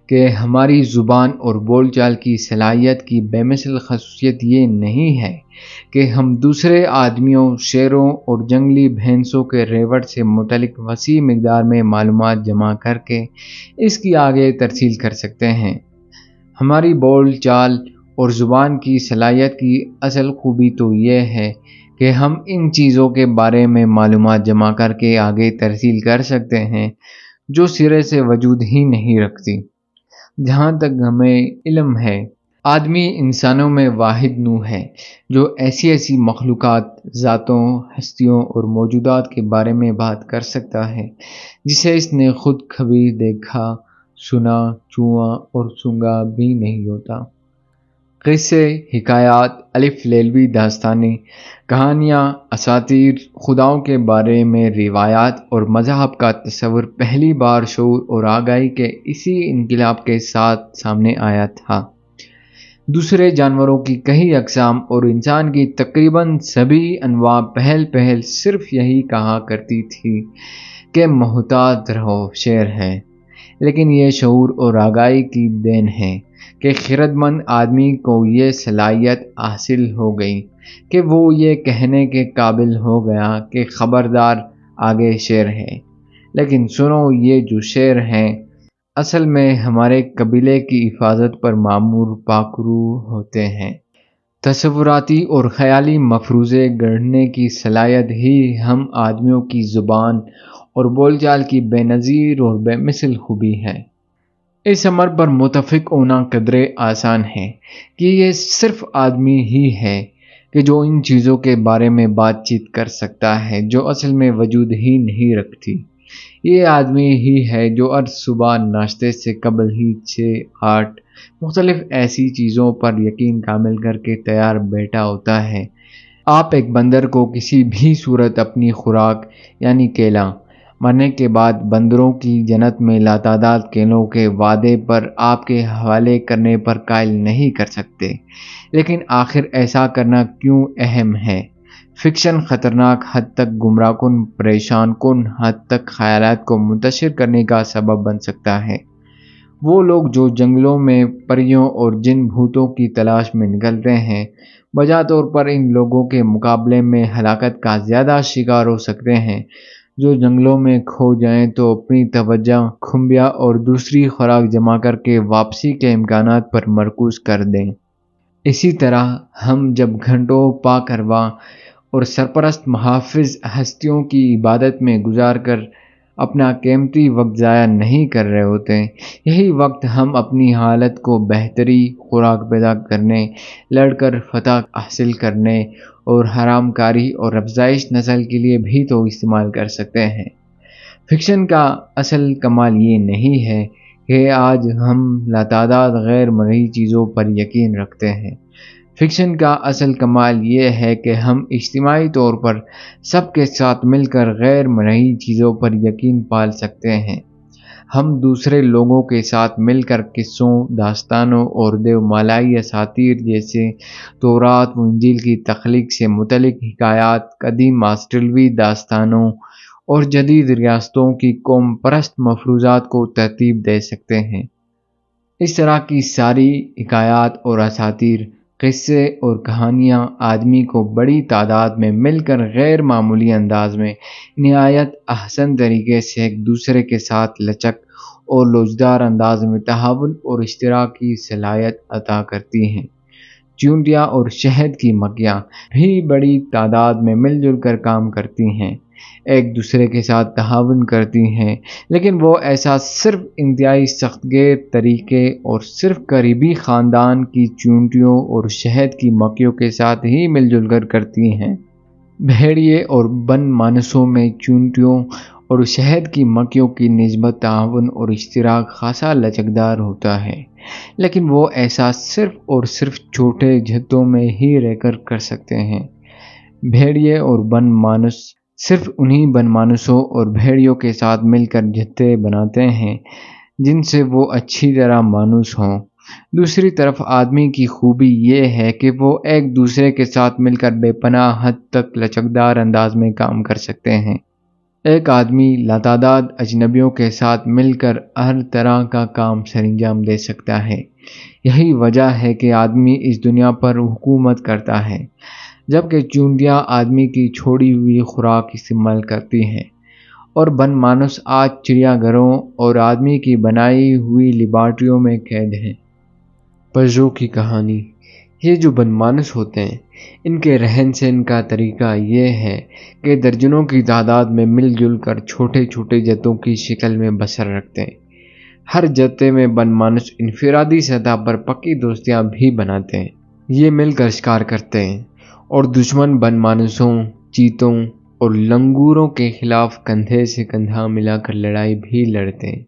کہ ہماری زبان اور بول چال کی صلاحیت کی بے مثل خصوصیت یہ نہیں ہے کہ ہم دوسرے آدمیوں، شیروں اور جنگلی بھینسوں کے ریوڑ سے متعلق وسیع مقدار میں معلومات جمع کر کے اس کی آگے ترسیل کر سکتے ہیں۔ ہماری بول چال اور زبان کی صلاحیت کی اصل خوبی تو یہ ہے کہ ہم ان چیزوں کے بارے میں معلومات جمع کر کے آگے ترسیل کر سکتے ہیں جو سرے سے وجود ہی نہیں رکھتی۔ جہاں تک ہمیں علم ہے، آدمی انسانوں میں واحد نوع ہے جو ایسی مخلوقات، ذاتوں، ہستیوں اور موجودات کے بارے میں بات کر سکتا ہے جسے اس نے خود کبھی دیکھا، سنا، چھوا اور سونگھا بھی نہیں ہوتا۔ قصے، حکایات، الف لیلوی داستانیں، کہانیاں، اساطیر، خداؤں کے بارے میں روایات اور مذہب کا تصور پہلی بار شعور اور آگاہی کے اسی انقلاب کے ساتھ سامنے آیا تھا۔ دوسرے جانوروں کی کئی اقسام اور انسان کی تقریباً سبھی انواع پہل صرف یہی کہا کرتی تھی کہ محتاط رہو، شیر ہے۔ لیکن یہ شعور اور آگاہی کی دین ہے کہ خرد مند آدمی کو یہ صلاحیت حاصل ہو گئی کہ وہ یہ کہنے کے قابل ہو گیا کہ خبردار، آگے شیر ہے۔ لیکن سنو، یہ جو شیر ہیں اصل میں ہمارے قبیلے کی حفاظت پر معمور پاکرو ہوتے ہیں۔ تصوراتی اور خیالی مفروضے گڑھنے کی صلاحیت ہی ہم آدمیوں کی زبان اور بول چال کی بے نظیر اور بے مثل خوبی ہے۔ اس امر پر متفق ہونا قدرے آسان ہے کہ یہ صرف آدمی ہی ہے کہ جو ان چیزوں کے بارے میں بات چیت کر سکتا ہے جو اصل میں وجود ہی نہیں رکھتی۔ یہ آدمی ہی ہے جو ہر صبح ناشتے سے قبل ہی 6-8 مختلف ایسی چیزوں پر یقین کامل کر کے تیار بیٹھا ہوتا ہے۔ آپ ایک بندر کو کسی بھی صورت اپنی خوراک یعنی کیلا مرنے کے بعد بندروں کی جنت میں لاتعداد کیلوں کے وعدے پر آپ کے حوالے کرنے پر قائل نہیں کر سکتے۔ لیکن آخر ایسا کرنا کیوں اہم ہے؟ فکشن خطرناک حد تک گمراہ کن، پریشان کن حد تک خیالات کو منتشر کرنے کا سبب بن سکتا ہے۔ وہ لوگ جو جنگلوں میں پریوں اور جن بھوتوں کی تلاش میں نکلتے ہیں، بجا طور پر ان لوگوں کے مقابلے میں ہلاکت کا زیادہ شکار ہو سکتے ہیں جو جنگلوں میں کھو جائیں تو اپنی توجہ کھمبیا اور دوسری خوراک جمع کر کے واپسی کے امکانات پر مرکوز کر دیں۔ اسی طرح ہم جب گھنٹوں پاک ارواح اور سرپرست محافظ ہستیوں کی عبادت میں گزار کر اپنا قیمتی وقت ضائع نہیں کر رہے ہوتے، یہی وقت ہم اپنی حالت کو بہتری، خوراک پیدا کرنے، لڑ کر فتح حاصل کرنے اور حرام کاری اور افزائش نسل کے لیے بھی تو استعمال کر سکتے ہیں۔ فکشن کا اصل کمال یہ نہیں ہے کہ آج ہم لاتعداد غیر مرئی چیزوں پر یقین رکھتے ہیں۔ فکشن کا اصل کمال یہ ہے کہ ہم اجتماعی طور پر سب کے ساتھ مل کر غیر مرئی چیزوں پر یقین پال سکتے ہیں۔ ہم دوسرے لوگوں کے ساتھ مل کر قصوں، داستانوں اور دیومالائی اساطیر جیسے تورات و انجیل کی تخلیق سے متعلق حکایات، قدیم آسٹریلوی داستانوں اور جدید ریاستوں کی قوم پرست مفروضات کو ترتیب دے سکتے ہیں۔ اس طرح کی ساری حکایات اور اساطیر، قصے اور کہانیاں آدمی کو بڑی تعداد میں مل کر غیر معمولی انداز میں نہایت احسن طریقے سے ایک دوسرے کے ساتھ لچک اور لوچدار انداز میں تعاون اور اشتراک کی صلاحیت عطا کرتی ہیں۔ چیونٹیاں اور شہد کی مکھیاں بھی بڑی تعداد میں مل جل کر کام کرتی ہیں، ایک دوسرے کے ساتھ تعاون کرتی ہیں، لیکن وہ ایسا صرف انتہائی سخت گیر طریقے اور صرف قریبی خاندان کی چیونٹیوں اور شہد کی مکھیوں کے ساتھ ہی مل جل کر کرتی ہیں۔ بھیڑیے اور بن مانسوں میں چیونٹیوں اور شہد کی مکھیوں کی نسبت تعاون اور اشتراک خاصا لچکدار ہوتا ہے، لیکن وہ ایسا صرف اور صرف چھوٹے جھتوں میں ہی رہ کر سکتے ہیں۔ بھیڑیے اور بن مانس صرف انہی بن مانسوں اور بھیڑیوں کے ساتھ مل کر جھتے بناتے ہیں جن سے وہ اچھی طرح مانوس ہوں۔ دوسری طرف آدمی کی خوبی یہ ہے کہ وہ ایک دوسرے کے ساتھ مل کر بے پناہ حد تک لچکدار انداز میں کام کر سکتے ہیں۔ ایک آدمی لاتعداد اجنبیوں کے ساتھ مل کر ہر طرح کا کام سر انجام دے سکتا ہے۔ یہی وجہ ہے کہ آدمی اس دنیا پر حکومت کرتا ہے، جبکہ چونٹیاں آدمی کی چھوڑی ہوئی خوراک استعمال کرتی ہیں، اور بن مانوس آج چڑیا گھروں اور آدمی کی بنائی ہوئی لیبارٹریوں میں قید ہیں۔ پجو کی کہانی۔ یہ جو بن مانوس ہوتے ہیں، ان کے رہن سہن کا طریقہ یہ ہے کہ درجنوں کی تعداد میں مل جل کر چھوٹے چھوٹے جتوں کی شکل میں بسر رکھتے ہیں۔ ہر جتے میں بن مانوس انفرادی سطح پر پکی دوستیاں بھی بناتے ہیں۔ یہ مل کر شکار کرتے ہیں اور دشمن بن مانوسوں، چیتوں اور لنگوروں کے خلاف کندھے سے کندھا ملا کر لڑائی بھی لڑتے ہیں۔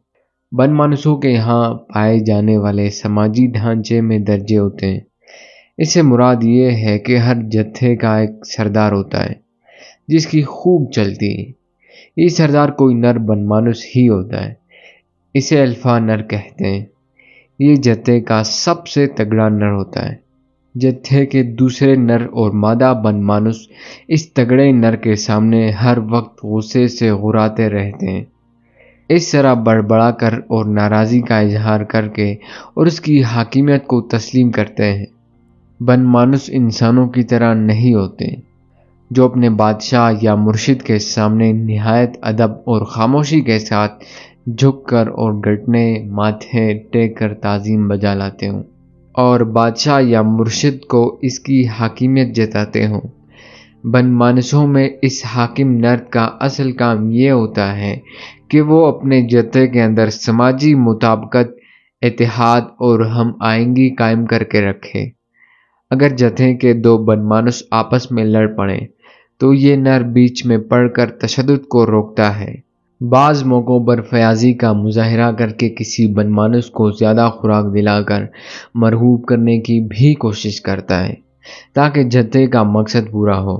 بن مانوسوں کے یہاں پائے جانے والے سماجی ڈھانچے میں درجے ہوتے ہیں۔ اس سے مراد یہ ہے کہ ہر جتھے کا ایک سردار ہوتا ہے جس کی خوب چلتی ہے۔ یہ سردار کوئی نر بن مانوس ہی ہوتا ہے۔ اسے الفا نر کہتے ہیں۔ یہ جتھے کا سب سے تگڑا نر ہوتا ہے۔ جتھے کے دوسرے نر اور مادہ بن مانوس اس تگڑے نر کے سامنے ہر وقت غصے سے غراتے رہتے ہیں، اس طرح بڑبڑا کر اور ناراضی کا اظہار کر کے اور اس کی حاکمیت کو تسلیم کرتے ہیں۔ بن مانوس انسانوں کی طرح نہیں ہوتے جو اپنے بادشاہ یا مرشد کے سامنے نہایت ادب اور خاموشی کے ساتھ جھک کر اور گھٹنے ماتھے ٹیک کر تعظیم بجا لاتے ہوں اور بادشاہ یا مرشد کو اس کی حاکمیت جتاتے ہوں۔ بن مانوسوں میں اس حاکم نر کا اصل کام یہ ہوتا ہے کہ وہ اپنے جتھے کے اندر سماجی مطابقت، اتحاد اور ہم آہنگی قائم کر کے رکھے۔ اگر جتھے کے دو بن مانوس آپس میں لڑ پڑیں تو یہ نر بیچ میں پڑ کر تشدد کو روکتا ہے۔ بعض موقعوں پر فیاضی کا مظاہرہ کر کے کسی بن مانوس کو زیادہ خوراک دلا کر مرغوب کرنے کی بھی کوشش کرتا ہے تاکہ جتھے کا مقصد پورا ہو،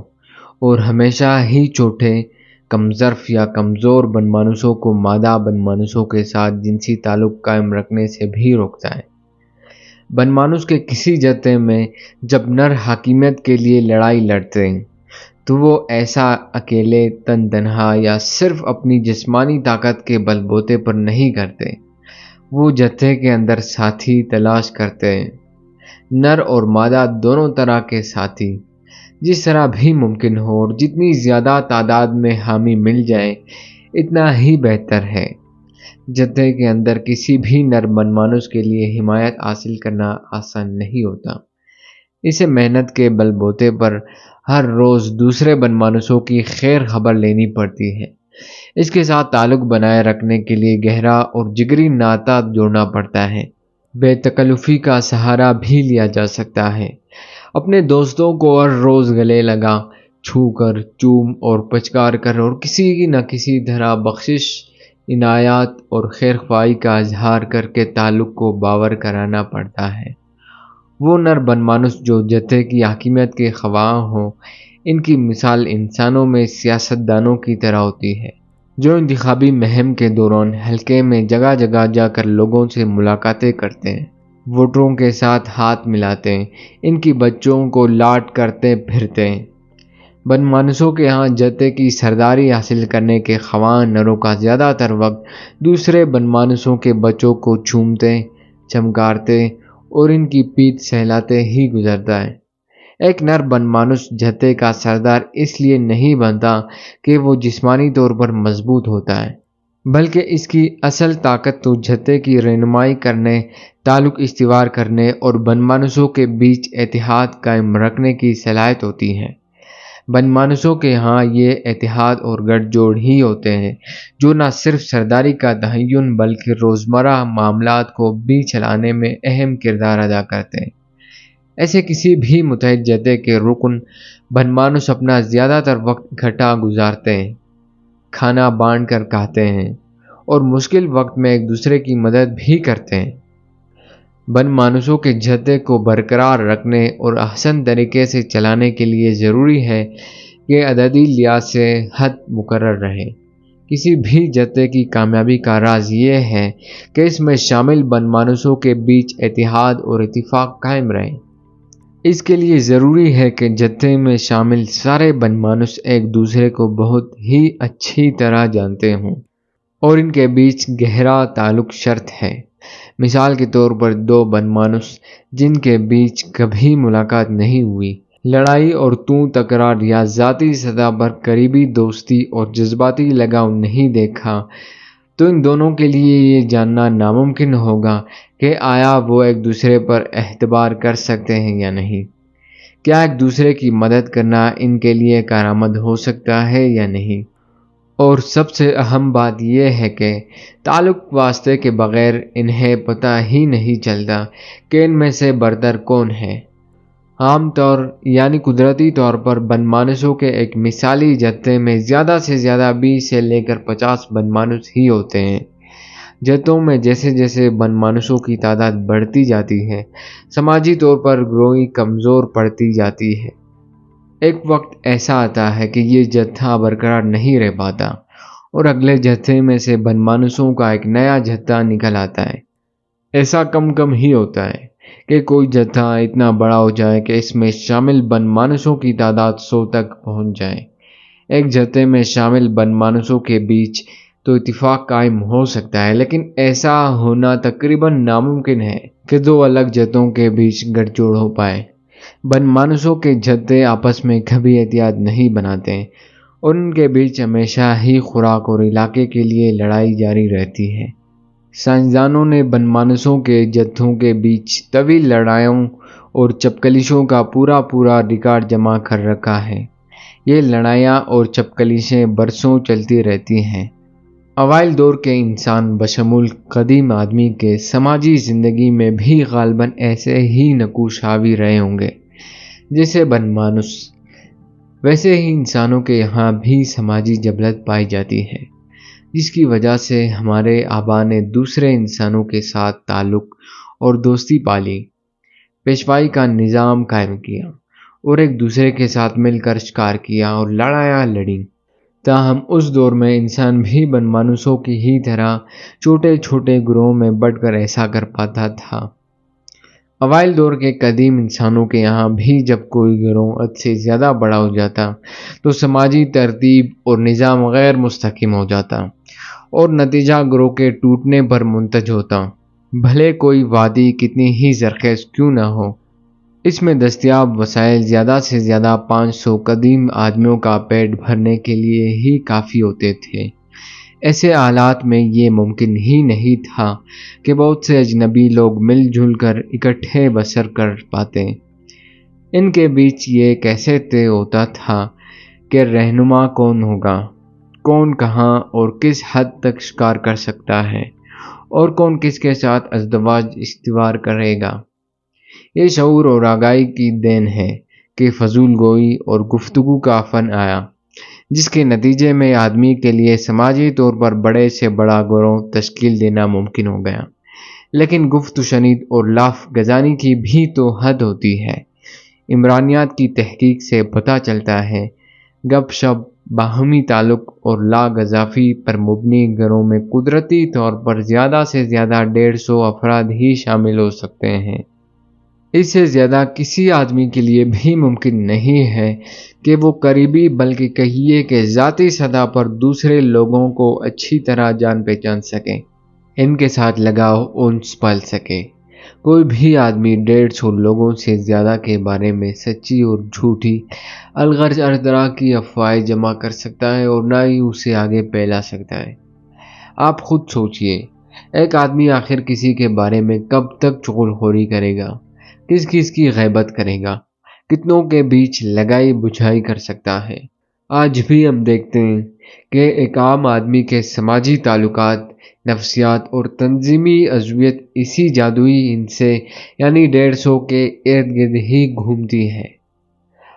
اور ہمیشہ ہی چھوٹے، کمظرف یا کمزور بن مانوسوں کو مادہ بن مانوسوں کے ساتھ جنسی تعلق قائم رکھنے سے بھی روکتا ہے۔ بن مانوس کے کسی جتھے میں جب نر حاکمیت کے لیے لڑائی لڑتے ہیں تو وہ ایسا اکیلے، تن تنہا یا صرف اپنی جسمانی طاقت کے بل بوتے پر نہیں کرتے۔ وہ جتھے کے اندر ساتھی تلاش کرتے ہیں، نر اور مادہ دونوں طرح کے ساتھی، جس طرح بھی ممکن ہو، اور جتنی زیادہ تعداد میں حامی مل جائیں اتنا ہی بہتر ہے۔ جتھے کے اندر کسی بھی نر بن مانوس کے لیے حمایت حاصل کرنا آسان نہیں ہوتا۔ اسے محنت کے بل بوتے پر ہر روز دوسرے بن مانوسوں کی خیر خبر لینی پڑتی ہے۔ اس کے ساتھ تعلق بنائے رکھنے کے لیے گہرا اور جگری ناطہ جوڑنا پڑتا ہے۔ بے تکلفی کا سہارا بھی لیا جا سکتا ہے۔ اپنے دوستوں کو ہر روز گلے لگا، چھو کر، چوم اور پچکار کر اور کسی نہ کسی طرح بخشش، عنایات اور خیر خواہی کا اظہار کر کے تعلق کو باور کرانا پڑتا ہے۔ وہ نر بن مانوس جو جتھے کی حاکمیت کے خواہاں ہوں، ان کی مثال انسانوں میں سیاستدانوں کی طرح ہوتی ہے جو انتخابی مہم کے دوران حلقے میں جگہ جگہ جا کر لوگوں سے ملاقاتیں کرتے ہیں، ووٹروں کے ساتھ ہاتھ ملاتے ہیں، ان کی بچوں کو لاٹ کرتے پھرتے ہیں۔ بن مانوسوں کے ہاں جتھے کی سرداری حاصل کرنے کے خواہاں نروں کا زیادہ تر وقت دوسرے بن مانوسوں کے بچوں کو چومتے، چمکارتے اور ان کی پیٹھ سہلاتے ہی گزرتا ہے۔ ایک نر بن مانوس جتھے کا سردار اس لیے نہیں بنتا کہ وہ جسمانی طور پر مضبوط ہوتا ہے، بلکہ اس کی اصل طاقت تو جتھے کی رہنمائی کرنے، تعلق استوار کرنے اور بن مانوسوں کے بیچ اتحاد قائم رکھنے کی صلاحیت ہوتی ہے۔ بن مانوسوں کے ہاں یہ اتحاد اور گٹھ جوڑ ہی ہوتے ہیں جو نہ صرف سرداری کا تعین بلکہ روزمرہ معاملات کو بھی چلانے میں اہم کردار ادا کرتے ہیں۔ ایسے کسی بھی متحد جتھے کے رکن بن مانوس اپنا زیادہ تر وقت اکٹھا گزارتے ہیں، کھانا بانٹ کر کھاتے ہیں اور مشکل وقت میں ایک دوسرے کی مدد بھی کرتے ہیں۔ بن مانوسوں کے جتھے کو برقرار رکھنے اور احسن طریقے سے چلانے کے لیے ضروری ہے کہ عددی لحاظ سے حد مقرر رہے۔ کسی بھی جتھے کی کامیابی کا راز یہ ہے کہ اس میں شامل بن مانوسوں کے بیچ اتحاد اور اتفاق قائم رہے۔ اس کے لیے ضروری ہے کہ جتھے میں شامل سارے بن مانوس ایک دوسرے کو بہت ہی اچھی طرح جانتے ہوں اور ان کے بیچ گہرا تعلق شرط ہے۔ مثال کے طور پر دو بن مانوس جن کے بیچ کبھی ملاقات نہیں ہوئی، لڑائی اور تکرار یا ذاتی سطح پر قریبی دوستی اور جذباتی لگاؤ نہیں دیکھا، تو ان دونوں کے لیے یہ جاننا ناممکن ہوگا کہ آیا وہ ایک دوسرے پر اعتبار کر سکتے ہیں یا نہیں، کیا ایک دوسرے کی مدد کرنا ان کے لیے کارآمد ہو سکتا ہے یا نہیں، اور سب سے اہم بات یہ ہے کہ تعلق واسطے کے بغیر انہیں پتہ ہی نہیں چلتا کہ ان میں سے برتر کون ہے۔ عام طور یعنی قدرتی طور پر بن مانوسوں کے ایک مثالی جتھے میں زیادہ سے زیادہ 20 سے لے کر 50 بن مانوس ہی ہوتے ہیں۔ جتھوں میں جیسے جیسے بن مانوسوں کی تعداد بڑھتی جاتی ہے، سماجی طور پر گروہی کمزور پڑتی جاتی ہے۔ ایک وقت ایسا آتا ہے کہ یہ جتھا برقرار نہیں رہ پاتا اور اگلے جتھے میں سے بن مانوسوں کا ایک نیا جتھا نکل آتا ہے۔ ایسا کم ہی ہوتا ہے کہ کوئی جتھا اتنا بڑا ہو جائے کہ اس میں شامل بن مانوسوں کی تعداد 100 تک پہنچ جائے۔ ایک جتھے میں شامل بن مانوسوں کے بیچ تو اتفاق قائم ہو سکتا ہے، لیکن ایسا ہونا تقریباً ناممکن ہے کہ دو الگ جتھوں کے بیچ گٹھ جوڑ ہو پائے۔ بن مانوسوں کے جتھے آپس میں کبھی اتحاد نہیں بناتے اور ان کے بیچ ہمیشہ ہی خوراک اور علاقے کے لیے لڑائی جاری رہتی ہے۔ سائنسدانوں نے بن مانوسوں کے جتھوں کے بیچ طویل لڑائیوں اور چپکلشوں کا پورا ریکارڈ جمع کر رکھا ہے۔ یہ لڑائیاں اور چپکلشیں برسوں چلتی رہتی ہیں۔ اوائل دور کے انسان بشمول قدیم آدمی کے سماجی زندگی میں بھی غالباً ایسے ہی نقوش حاوی رہے ہوں گے جیسے بن مانوس۔ ویسے ہی انسانوں کے یہاں بھی سماجی جبلت پائی جاتی ہے، جس کی وجہ سے ہمارے آباء نے دوسرے انسانوں کے ساتھ تعلق اور دوستی پالی، پیشوائی کا نظام قائم کیا اور ایک دوسرے کے ساتھ مل کر شکار کیا اور لڑائیاں لڑیں۔ تاہم اس دور میں انسان بھی بن مانوسوں کی ہی طرح چھوٹے چھوٹے گروہوں میں بٹ کر ایسا کر پاتا تھا۔ اوائل دور کے قدیم انسانوں کے یہاں بھی جب کوئی گروہ حد سے زیادہ بڑا ہو جاتا تو سماجی ترتیب اور نظام غیر مستحکم ہو جاتا اور نتیجہ گروہ کے ٹوٹنے پر منتج ہوتا، بھلے کوئی وادی کتنی ہی زرخیز کیوں نہ ہو۔ اس میں دستیاب وسائل زیادہ سے زیادہ 500 قدیم آدمیوں کا پیٹ بھرنے کے لیے ہی کافی ہوتے تھے۔ ایسے حالات میں یہ ممکن ہی نہیں تھا کہ بہت سے اجنبی لوگ مل جل کر اکٹھے بسر کر پاتے۔ ان کے بیچ یہ کیسے طے ہوتا تھا کہ رہنما کون ہوگا، کون کہاں اور کس حد تک شکار کر سکتا ہے، اور کون کس کے ساتھ ازدواج استوار کرے گا۔ یہ شعور اور آگاہی کی دین ہے کہ فضول گوئی اور گفتگو کا فن آیا، جس کے نتیجے میں آدمی کے لیے سماجی طور پر بڑے سے بڑا گروہ تشکیل دینا ممکن ہو گیا۔ لیکن گفت و شنید اور لاف گزانی کی بھی تو حد ہوتی ہے۔ عمرانیات کی تحقیق سے پتہ چلتا ہے گپ شپ، باہمی تعلق اور لا گزافی پر مبنی گروہ میں قدرتی طور پر زیادہ سے زیادہ 150 افراد ہی شامل ہو سکتے ہیں۔ اس سے زیادہ کسی آدمی کے لیے بھی ممکن نہیں ہے کہ وہ قریبی بلکہ کہیے کہ ذاتی سطح پر دوسرے لوگوں کو اچھی طرح جان پہچان سکے، ان کے ساتھ لگاؤ انس پال سکے۔ کوئی بھی آدمی 150 لوگوں سے زیادہ کے بارے میں سچی اور جھوٹی الغرض ہر طرح کی افواہیں جمع کر سکتا ہے اور نہ ہی اسے آگے پھیلا سکتا ہے۔ آپ خود سوچئے، ایک آدمی آخر کسی کے بارے میں کب تک چغل خوری کرے گا، کس کس کی غیبت کرے گا، کتنوں کے بیچ لگائی بجھائی کر سکتا ہے۔ آج بھی ہم دیکھتے ہیں کہ ایک عام آدمی کے سماجی تعلقات، نفسیات اور تنظیمی عضویت اسی جادوئی ہندسے یعنی 150 کے ارد گرد ہی گھومتی ہے۔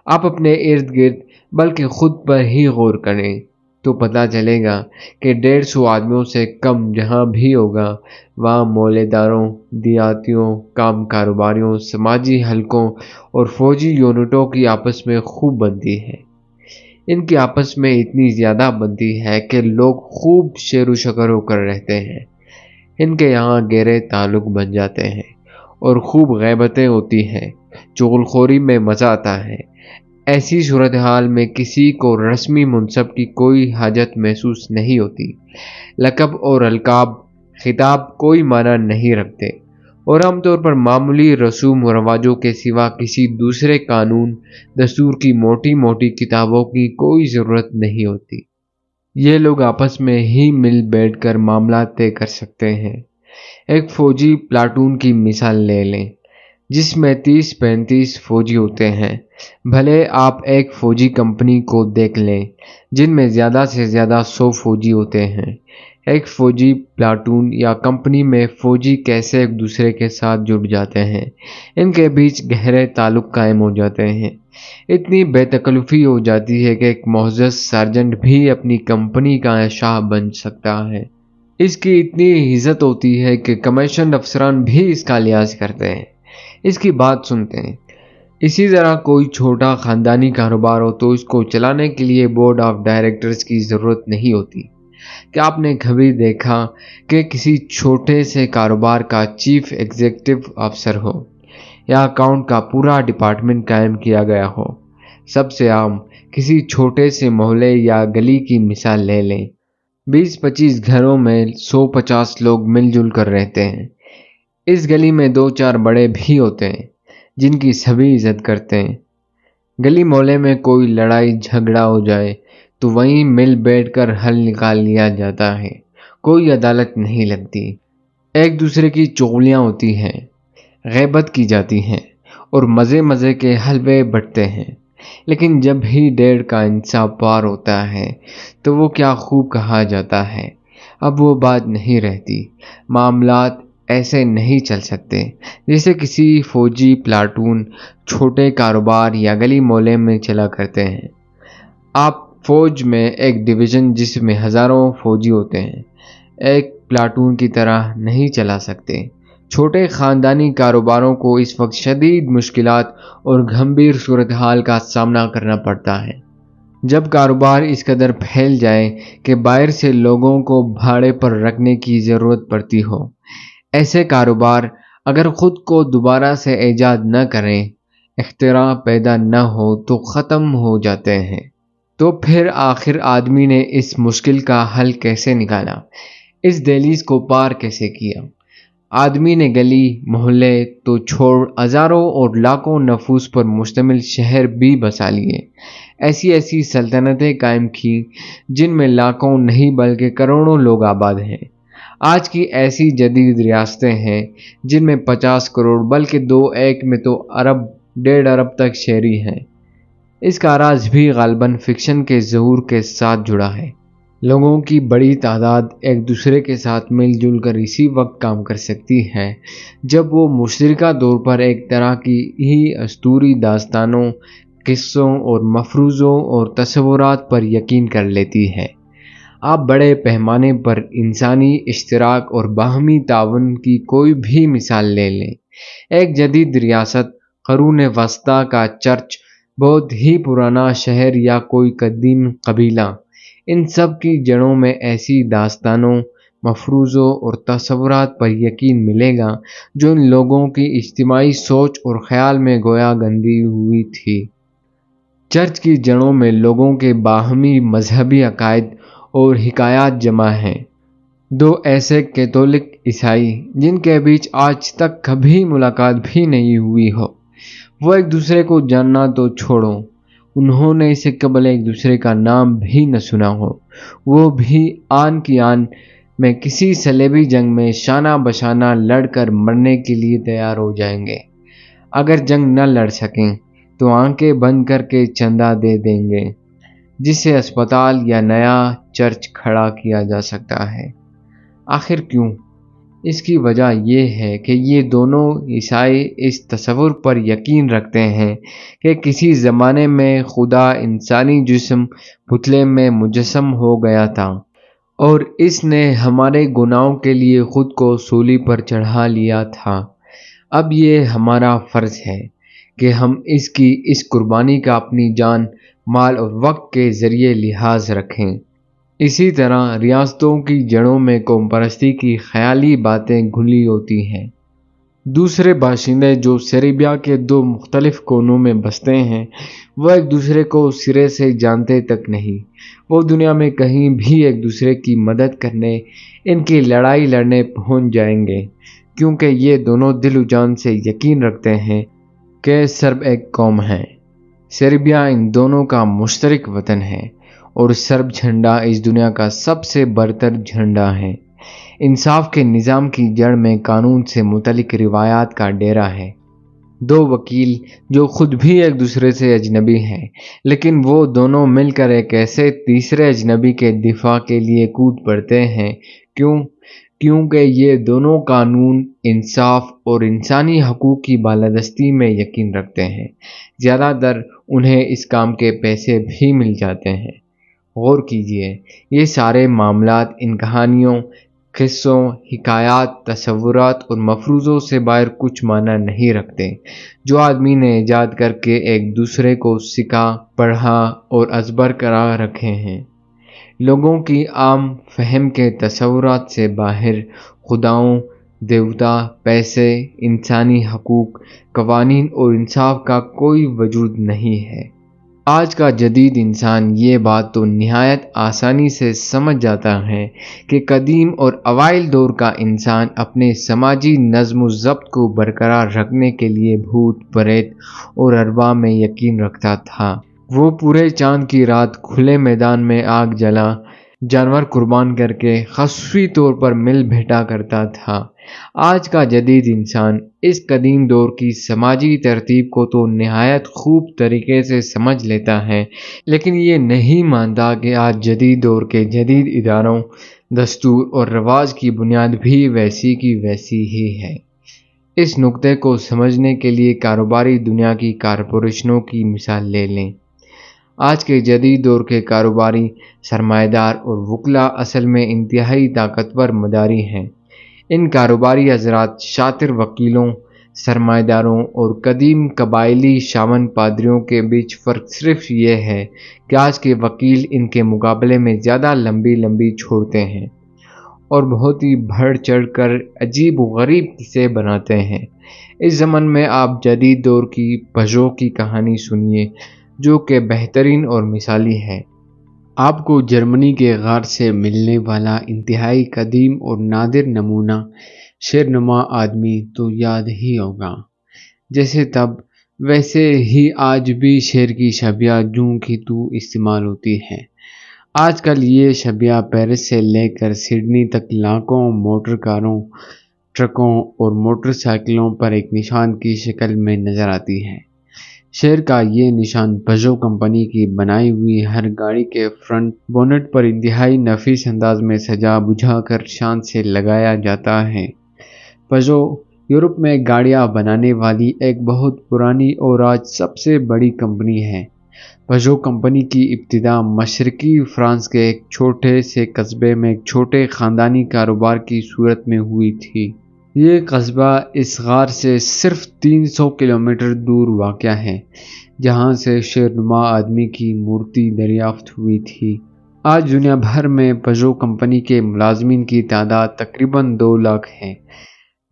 آپ اپنے ارد گرد بلکہ خود پر ہی غور کریں تو پتہ چلے گا کہ 150 آدمیوں سے کم جہاں بھی ہوگا وہاں مولے داروں، دیہاتیوں، کاروباریوں، سماجی حلقوں اور فوجی یونٹوں کی آپس میں خوب بنتی ہے۔ ان کی آپس میں اتنی زیادہ بنتی ہے کہ لوگ خوب شیر و شکر ہو کر رہتے ہیں۔ ان کے یہاں گہرے تعلق بن جاتے ہیں اور خوب غیبتیں ہوتی ہیں، چغلخوری میں مزہ آتا ہے۔ ایسی صورتحال میں کسی کو رسمی منصب کی کوئی حاجت محسوس نہیں ہوتی۔ لقب اور القاب خطاب کوئی معنی نہیں رکھتے اور عام طور پر معمولی رسوم و رواجوں کے سوا کسی دوسرے قانون دستور کی موٹی موٹی کتابوں کی کوئی ضرورت نہیں ہوتی۔ یہ لوگ آپس میں ہی مل بیٹھ کر معاملات طے کر سکتے ہیں۔ ایک فوجی پلاٹون کی مثال لے لیں جس میں 30-35 فوجی ہوتے ہیں۔ بھلے آپ ایک فوجی کمپنی کو دیکھ لیں جن میں زیادہ سے زیادہ 100 فوجی ہوتے ہیں۔ ایک فوجی پلاٹون یا کمپنی میں فوجی کیسے ایک دوسرے کے ساتھ جڑ جاتے ہیں، ان کے بیچ گہرے تعلق قائم ہو جاتے ہیں۔ اتنی بے تکلفی ہو جاتی ہے کہ ایک معزز سارجنٹ بھی اپنی کمپنی کا شاہ بن سکتا ہے۔ اس کی اتنی عزت ہوتی ہے کہ کمیشن افسران بھی اس کا لحاظ کرتے ہیں، اس کی بات سنتے ہیں۔ اسی طرح کوئی چھوٹا خاندانی کاروبار ہو تو اس کو چلانے کے لیے بورڈ آف ڈائریکٹرز کی ضرورت نہیں ہوتی۔ کیا آپ نے کبھی دیکھا کہ کسی چھوٹے سے کاروبار کا چیف ایگزیکٹو آفیسر ہو یا اکاؤنٹ کا پورا ڈپارٹمنٹ قائم کیا گیا ہو؟ سب سے عام کسی چھوٹے سے محلے یا گلی کی مثال لے لیں۔ 20-25 گھروں میں 150 لوگ مل جل کر رہتے ہیں۔ اس گلی میں 2-4 بڑے بھی ہوتے ہیں جن کی سبھی عزت کرتے ہیں۔ گلی محلے میں کوئی لڑائی جھگڑا ہو جائے تو وہیں مل بیٹھ کر حل نکال لیا جاتا ہے، کوئی عدالت نہیں لگتی۔ ایک دوسرے کی چغلیاں ہوتی ہیں، غیبت کی جاتی ہیں اور مزے مزے کے حلوے بٹتے ہیں، لیکن جب ہی ڈیڑھ کا انصاف پار ہوتا ہے تو وہ کیا خوب کہا جاتا ہے۔ اب وہ بات نہیں رہتی، معاملات ایسے نہیں چل سکتے جیسے کسی فوجی پلاٹون چھوٹے کاروبار یا گلی محلے میں چلا کرتے ہیں۔ آپ فوج میں ایک ڈویژن جس میں ہزاروں فوجی ہوتے ہیں ایک پلاٹون کی طرح نہیں چلا سکتے۔ چھوٹے خاندانی کاروباروں کو اس وقت شدید مشکلات اور گھمبیر صورتحال کا سامنا کرنا پڑتا ہے جب کاروبار اس قدر پھیل جائے کہ باہر سے لوگوں کو بھاڑے پر رکھنے کی ضرورت پڑتی ہو۔ ایسے کاروبار اگر خود کو دوبارہ سے ایجاد نہ کریں، اختراع پیدا نہ ہو تو ختم ہو جاتے ہیں۔ تو پھر آخر آدمی نے اس مشکل کا حل کیسے نکالا، اس دہلیز کو پار کیسے کیا؟ آدمی نے گلی محلے تو چھوڑ ہزاروں اور لاکھوں نفوس پر مشتمل شہر بھی بسا لیے، ایسی سلطنتیں قائم کی جن میں لاکھوں نہیں بلکہ کروڑوں لوگ آباد ہیں۔ آج کی ایسی جدید ریاستیں ہیں جن میں 50 کروڑ بلکہ 2-1 میں تو ارب 1.5 ارب تک شہری ہیں۔ اس کا راز بھی غالباً فکشن کے ظہور کے ساتھ جڑا ہے۔ لوگوں کی بڑی تعداد ایک دوسرے کے ساتھ مل جل کر اسی وقت کام کر سکتی ہے جب وہ مشترکہ طور پر ایک طرح کی ہی اسطوری داستانوں، قصوں اور مفروضوں اور تصورات پر یقین کر لیتی ہے۔ آپ بڑے پیمانے پر انسانی اشتراک اور باہمی تعاون کی کوئی بھی مثال لے لیں۔ ایک جدید ریاست، قرون وسطیٰ کا چرچ، بہت ہی پرانا شہر یا کوئی قدیم قبیلہ، ان سب کی جڑوں میں ایسی داستانوں، مفروضوں اور تصورات پر یقین ملے گا جو ان لوگوں کی اجتماعی سوچ اور خیال میں گویا گندی ہوئی تھی۔ چرچ کی جڑوں میں لوگوں کے باہمی مذہبی عقائد اور حکایات جمع ہیں۔ دو ایسے کیتھولک عیسائی جن کے بیچ آج تک کبھی ملاقات بھی نہیں ہوئی ہو، وہ ایک دوسرے کو جاننا تو چھوڑو، انہوں نے اسے قبل ایک دوسرے کا نام بھی نہ سنا ہو، وہ بھی آن کی آن میں کسی صلیبی جنگ میں شانہ بشانہ لڑ کر مرنے کے لیے تیار ہو جائیں گے۔ اگر جنگ نہ لڑ سکیں تو آنکھیں بند کر کے چندہ دے دیں گے جس سے اسپتال یا نیا چرچ کھڑا کیا جا سکتا ہے۔ آخر کیوں؟ اس کی وجہ یہ ہے کہ یہ دونوں عیسائی اس تصور پر یقین رکھتے ہیں کہ کسی زمانے میں خدا انسانی جسم پتلے میں مجسم ہو گیا تھا اور اس نے ہمارے گناہوں کے لیے خود کو سولی پر چڑھا لیا تھا۔ اب یہ ہمارا فرض ہے کہ ہم اس کی اس قربانی کا اپنی جان مال اور وقت کے ذریعے لحاظ رکھیں۔ اسی طرح ریاستوں کی جڑوں میں قوم پرستی کی خیالی باتیں گھلی ہوتی ہیں۔ دوسرے باشندے جو سیریبیا کے دو مختلف کونوں میں بستے ہیں وہ ایک دوسرے کو سرے سے جانتے تک نہیں۔ وہ دنیا میں کہیں بھی ایک دوسرے کی مدد کرنے، ان کی لڑائی لڑنے پہنچ جائیں گے، کیونکہ یہ دونوں دل و جان سے یقین رکھتے ہیں کہ سرب ایک قوم ہے۔ سیریبیا ان دونوں کا مشترک وطن ہے اور سرب جھنڈا اس دنیا کا سب سے برتر جھنڈا ہے۔ انصاف کے نظام کی جڑ میں قانون سے متعلق روایات کا ڈیرا ہے۔ دو وکیل جو خود بھی ایک دوسرے سے اجنبی ہیں، لیکن وہ دونوں مل کر ایک ایسے تیسرے اجنبی کے دفاع کے لیے کود پڑتے ہیں۔ کیونکہ یہ دونوں قانون، انصاف اور انسانی حقوق کی بالادستی میں یقین رکھتے ہیں۔ زیادہ تر انہیں اس کام کے پیسے بھی مل جاتے ہیں۔ غور کیجئے، یہ سارے معاملات ان کہانیوں، قصوں، حکایات، تصورات اور مفروضوں سے باہر کچھ معنی نہیں رکھتے، جو آدمی نے ایجاد کر کے ایک دوسرے کو سکھا، پڑھا اور ازبر کرا رکھے ہیں۔ لوگوں کی عام فہم کے تصورات سے باہر خداؤں، دیوتا، پیسے، انسانی حقوق، قوانین اور انصاف کا کوئی وجود نہیں ہے۔ آج کا جدید انسان یہ بات تو نہایت آسانی سے سمجھ جاتا ہے کہ قدیم اور اوائل دور کا انسان اپنے سماجی نظم و ضبط کو برقرار رکھنے کے لیے بھوت، پریت اور ارواح میں یقین رکھتا تھا۔ وہ پورے چاند کی رات کھلے میدان میں آگ جلا، جانور قربان کر کے خصوصی طور پر مل بھیٹا کرتا تھا۔ آج کا جدید انسان اس قدیم دور کی سماجی ترتیب کو تو نہایت خوب طریقے سے سمجھ لیتا ہے، لیکن یہ نہیں مانتا کہ آج جدید دور کے جدید اداروں، دستور اور رواج کی بنیاد بھی ویسی کی ویسی ہی ہے۔ اس نقطے کو سمجھنے کے لیے کاروباری دنیا کی کارپوریشنوں کی مثال لے لیں۔ آج کے جدید دور کے کاروباری سرمایہ دار اور وکلا اصل میں انتہائی طاقتور مداری ہیں۔ ان کاروباری حضرات شاطر وکیلوں، سرمایہ داروں اور قدیم قبائلی شامن پادریوں کے بیچ فرق صرف یہ ہے کہ آج کے وکیل ان کے مقابلے میں زیادہ لمبی چھوڑتے ہیں اور بہت ہی بڑھ چڑھ کر عجیب و غریب قصے بناتے ہیں۔ اس زمن میں آپ جدید دور کی پژو کی کہانی سنیے، جو کہ بہترین اور مثالی ہے۔ آپ کو جرمنی کے غار سے ملنے والا انتہائی قدیم اور نادر نمونہ شیرنما آدمی تو یاد ہی ہوگا۔ جیسے تب ویسے ہی آج بھی شیر کی شبیہ جوں کی تو استعمال ہوتی ہے۔ آج کل یہ شبیہ پیرس سے لے کر سڈنی تک لاکھوں موٹر کاروں، ٹرکوں اور موٹر سائیکلوں پر ایک نشان کی شکل میں نظر آتی ہے۔ شیر کا یہ نشان پژو کمپنی کی بنائی ہوئی ہر گاڑی کے فرنٹ بونٹ پر انتہائی نفیس انداز میں سجا بجھا کر شان سے لگایا جاتا ہے۔ پژو یورپ میں گاڑیاں بنانے والی ایک بہت پرانی اور آج سب سے بڑی کمپنی ہے۔ پژو کمپنی کی ابتدا مشرقی فرانس کے ایک چھوٹے سے قصبے میں ایک چھوٹے خاندانی کاروبار کی صورت میں ہوئی تھی۔ یہ قصبہ اس غار سے صرف 300 کلومیٹر دور واقع ہے، جہاں سے شیرنما آدمی کی مورتی دریافت ہوئی تھی۔ آج دنیا بھر میں پژو کمپنی کے ملازمین کی تعداد تقریباً 2 لاکھ ہے،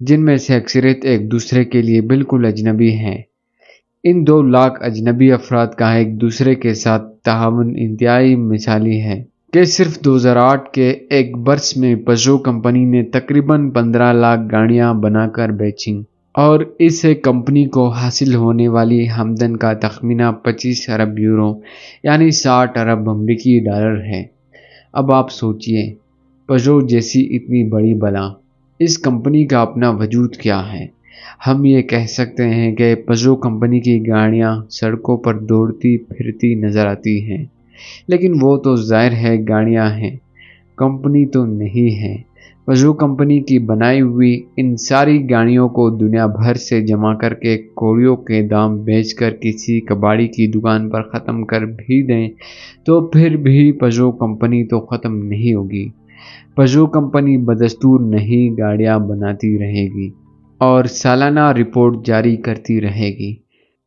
جن میں سے اکثریت ایک دوسرے کے لیے بالکل اجنبی ہیں۔ ان 2 لاکھ اجنبی افراد کا ایک دوسرے کے ساتھ تعاون انتہائی مثالی ہے کہ صرف 2008 کے ایک برس میں پژو کمپنی نے تقریباً 15 لاکھ گاڑیاں بنا کر بیچیں، اور اس سے کمپنی کو حاصل ہونے والی آمدن کا تخمینہ 25 ارب یورو یعنی 60 ارب امریکی ڈالر ہے۔ اب آپ سوچئے، پژو جیسی اتنی بڑی بلا، اس کمپنی کا اپنا وجود کیا ہے؟ ہم یہ کہہ سکتے ہیں کہ پژو کمپنی کی گاڑیاں سڑکوں پر دوڑتی پھرتی نظر آتی ہیں، لیکن وہ تو ظاہر ہے گاڑیاں ہیں، کمپنی تو نہیں ہے۔ پژو کمپنی کی بنائی ہوئی ان ساری گاڑیوں کو دنیا بھر سے جمع کر کے کوڑیوں کے دام بیچ کر کسی کباڑی کی دکان پر ختم کر بھی دیں تو پھر بھی پژو کمپنی تو ختم نہیں ہوگی۔ پژو کمپنی بدستور نئی گاڑیاں بناتی رہے گی اور سالانہ رپورٹ جاری کرتی رہے گی۔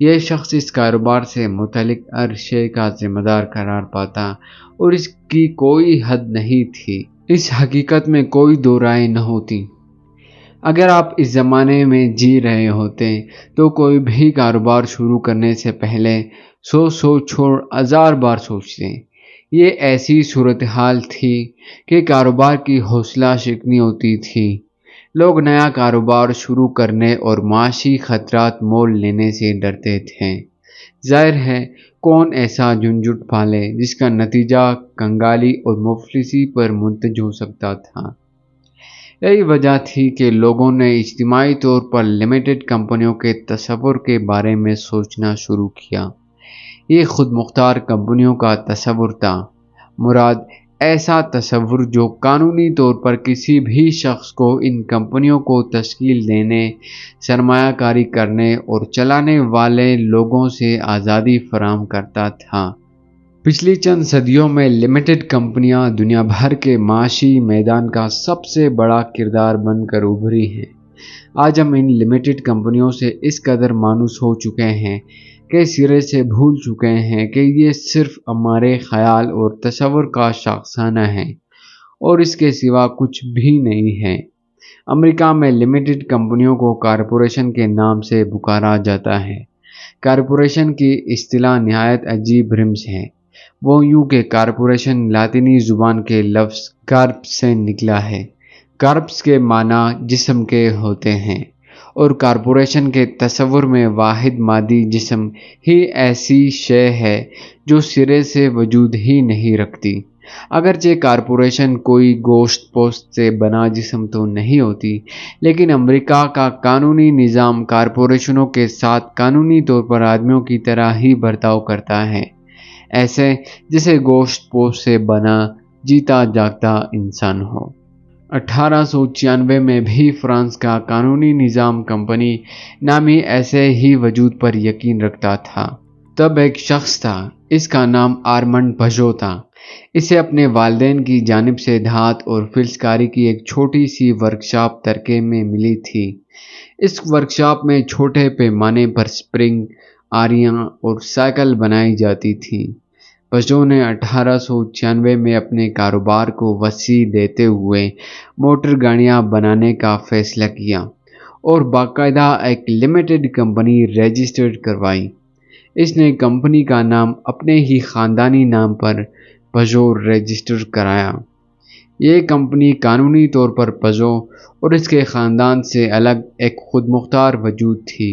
یہ شخص اس کاروبار سے متعلق ہر شے کا ذمہ دار قرار پاتا اور اس کی کوئی حد نہیں تھی۔ اس حقیقت میں کوئی دو رائے نہ ہوتی۔ اگر آپ اس زمانے میں جی رہے ہوتے تو کوئی بھی کاروبار شروع کرنے سے پہلے سو چھوڑ 1000 بار سوچتے۔ یہ ایسی صورتحال تھی کہ کاروبار کی حوصلہ شکنی ہوتی تھی۔ لوگ نیا کاروبار شروع کرنے اور معاشی خطرات مول لینے سے ڈرتے تھے۔ ظاہر ہے کون ایسا جھنجھٹ پالے جس کا نتیجہ کنگالی اور مفلسی پر منتج ہو سکتا تھا۔ یہی وجہ تھی کہ لوگوں نے اجتماعی طور پر لمیٹڈ کمپنیوں کے تصور کے بارے میں سوچنا شروع کیا۔ یہ خود مختار کمپنیوں کا تصور تھا، مراد ایسا تصور جو قانونی طور پر کسی بھی شخص کو ان کمپنیوں کو تشکیل دینے، سرمایہ کاری کرنے اور چلانے والے لوگوں سے آزادی فراہم کرتا تھا۔ پچھلی چند صدیوں میں لمیٹڈ کمپنیاں دنیا بھر کے معاشی میدان کا سب سے بڑا کردار بن کر ابھری ہیں۔ آج ہم ان لمیٹڈ کمپنیوں سے اس قدر مانوس ہو چکے ہیں کہ سرے سے بھول چکے ہیں کہ یہ صرف ہمارے خیال اور تصور کا شاخسانہ ہے اور اس کے سوا کچھ بھی نہیں ہے۔ امریکہ میں لمیٹڈ کمپنیوں کو کارپوریشن کے نام سے پکارا جاتا ہے۔ کارپوریشن کی اصطلاح نہایت عجیب رمز ہے۔ وہ یوں کہ کارپوریشن لاطینی زبان کے لفظ کارپس سے نکلا ہے۔ کارپس کے معنی جسم کے ہوتے ہیں اور کارپوریشن کے تصور میں واحد مادی جسم ہی ایسی شے ہے جو سرے سے وجود ہی نہیں رکھتی۔ اگرچہ کارپوریشن کوئی گوشت پوست سے بنا جسم تو نہیں ہوتی، لیکن امریکہ کا قانونی نظام کارپوریشنوں کے ساتھ قانونی طور پر آدمیوں کی طرح ہی برتاؤ کرتا ہے، ایسے جیسے گوشت پوست سے بنا جیتا جاگتا انسان ہو۔ 1896 میں بھی فرانس کا قانونی نظام کمپنی نامی ایسے ہی وجود پر یقین رکھتا تھا۔ تب ایک شخص تھا، اس کا نام آرمنڈ پژو تھا۔ اسے اپنے والدین کی جانب سے دھات اور فلزکاری کی ایک چھوٹی سی ورکشاپ ترکے میں ملی تھی۔ اس ورکشاپ میں چھوٹے پیمانے پر سپرنگ، آریاں اور سائیکل بنائی جاتی تھیں۔ پژو نے 1896 میں اپنے کاروبار کو وسعت دیتے ہوئے موٹر گاڑیاں بنانے کا فیصلہ کیا اور باقاعدہ ایک لمیٹڈ کمپنی رجسٹرڈ کروائی۔ اس نے کمپنی کا نام اپنے ہی خاندانی نام پر پژو رجسٹر کرایا۔ یہ کمپنی قانونی طور پر پژو اور اس کے خاندان سے الگ ایک خود مختار وجود تھی۔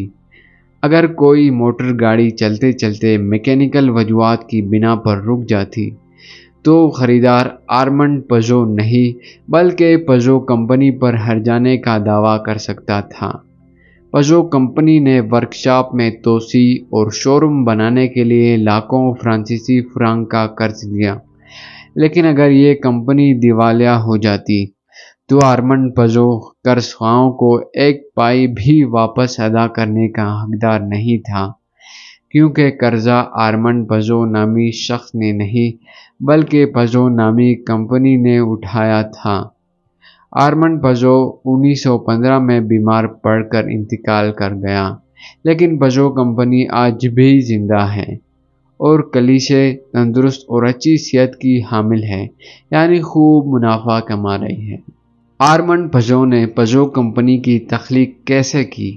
اگر کوئی موٹر گاڑی چلتے چلتے میکینیکل وجوہات کی بنا پر رک جاتی تو خریدار آرمنڈ پژو نہیں بلکہ پژو کمپنی پر ہرجانے کا دعویٰ کر سکتا تھا۔ پژو کمپنی نے ورکشاپ میں توسیع اور شوروم بنانے کے لیے لاکھوں فرانسیسی فرانک کا قرض لیا، لیکن اگر یہ کمپنی دیوالیہ ہو جاتی تو آرمنڈ پژو قرض خواہوں کو ایک پائی بھی واپس ادا کرنے کا حقدار نہیں تھا، کیونکہ قرضہ آرمنڈ پژو نامی شخص نے نہیں بلکہ پژو نامی کمپنی نے اٹھایا تھا۔ آرمنڈ پژو 1915 میں بیمار پڑ کر انتقال کر گیا، لیکن پژو کمپنی آج بھی زندہ ہے اور کلیشے تندرست اور اچھی صحت کی حامل ہے، یعنی خوب منافع کما رہی ہے۔ آرمنڈ پژو نے پژو کمپنی کی تخلیق کیسے کی؟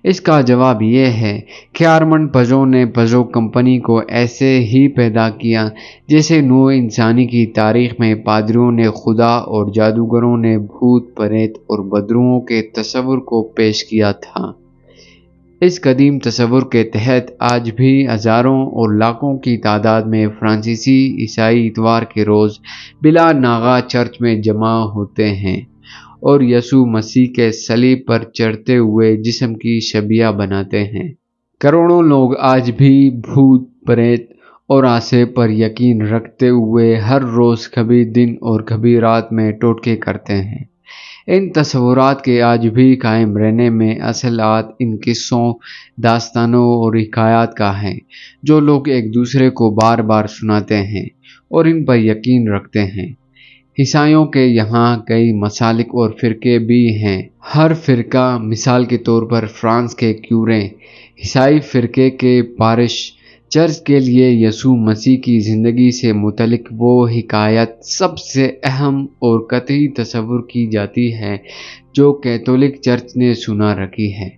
اس کا جواب یہ ہے کہ آرمنڈ پژو نے پژو کمپنی کو ایسے ہی پیدا کیا جیسے نوع انسانی کی تاریخ میں پادریوں نے خدا اور جادوگروں نے بھوت پریت اور بدروحوں کے تصور کو پیش کیا تھا۔ اس قدیم تصور کے تحت آج بھی ہزاروں اور لاکھوں کی تعداد میں فرانسیسی عیسائی اتوار کے روز بلا ناغہ چرچ میں جمع ہوتے ہیں اور یسوع مسیح کے صلیب پر چڑھتے ہوئے جسم کی شبیہ بناتے ہیں۔ کروڑوں لوگ آج بھی بھوت پریت اور آسے پر یقین رکھتے ہوئے ہر روز کبھی دن اور کبھی رات میں ٹوٹکے کرتے ہیں۔ ان تصورات کے آج بھی قائم رہنے میں اصل ہاتھ ان قصوں، داستانوں اور حکایات کا ہے جو لوگ ایک دوسرے کو بار بار سناتے ہیں اور ان پر یقین رکھتے ہیں۔ عیسائیوں کے یہاں کئی مسالک اور فرقے بھی ہیں۔ ہر فرقہ، مثال کے طور پر فرانس کے کیورے عیسائی فرقے کے پارش چرچ کے لیے یسوع مسیح کی زندگی سے متعلق وہ حکایت سب سے اہم اور قطعی تصور کی جاتی ہے جو کیتھولک چرچ نے سنا رکھی ہے۔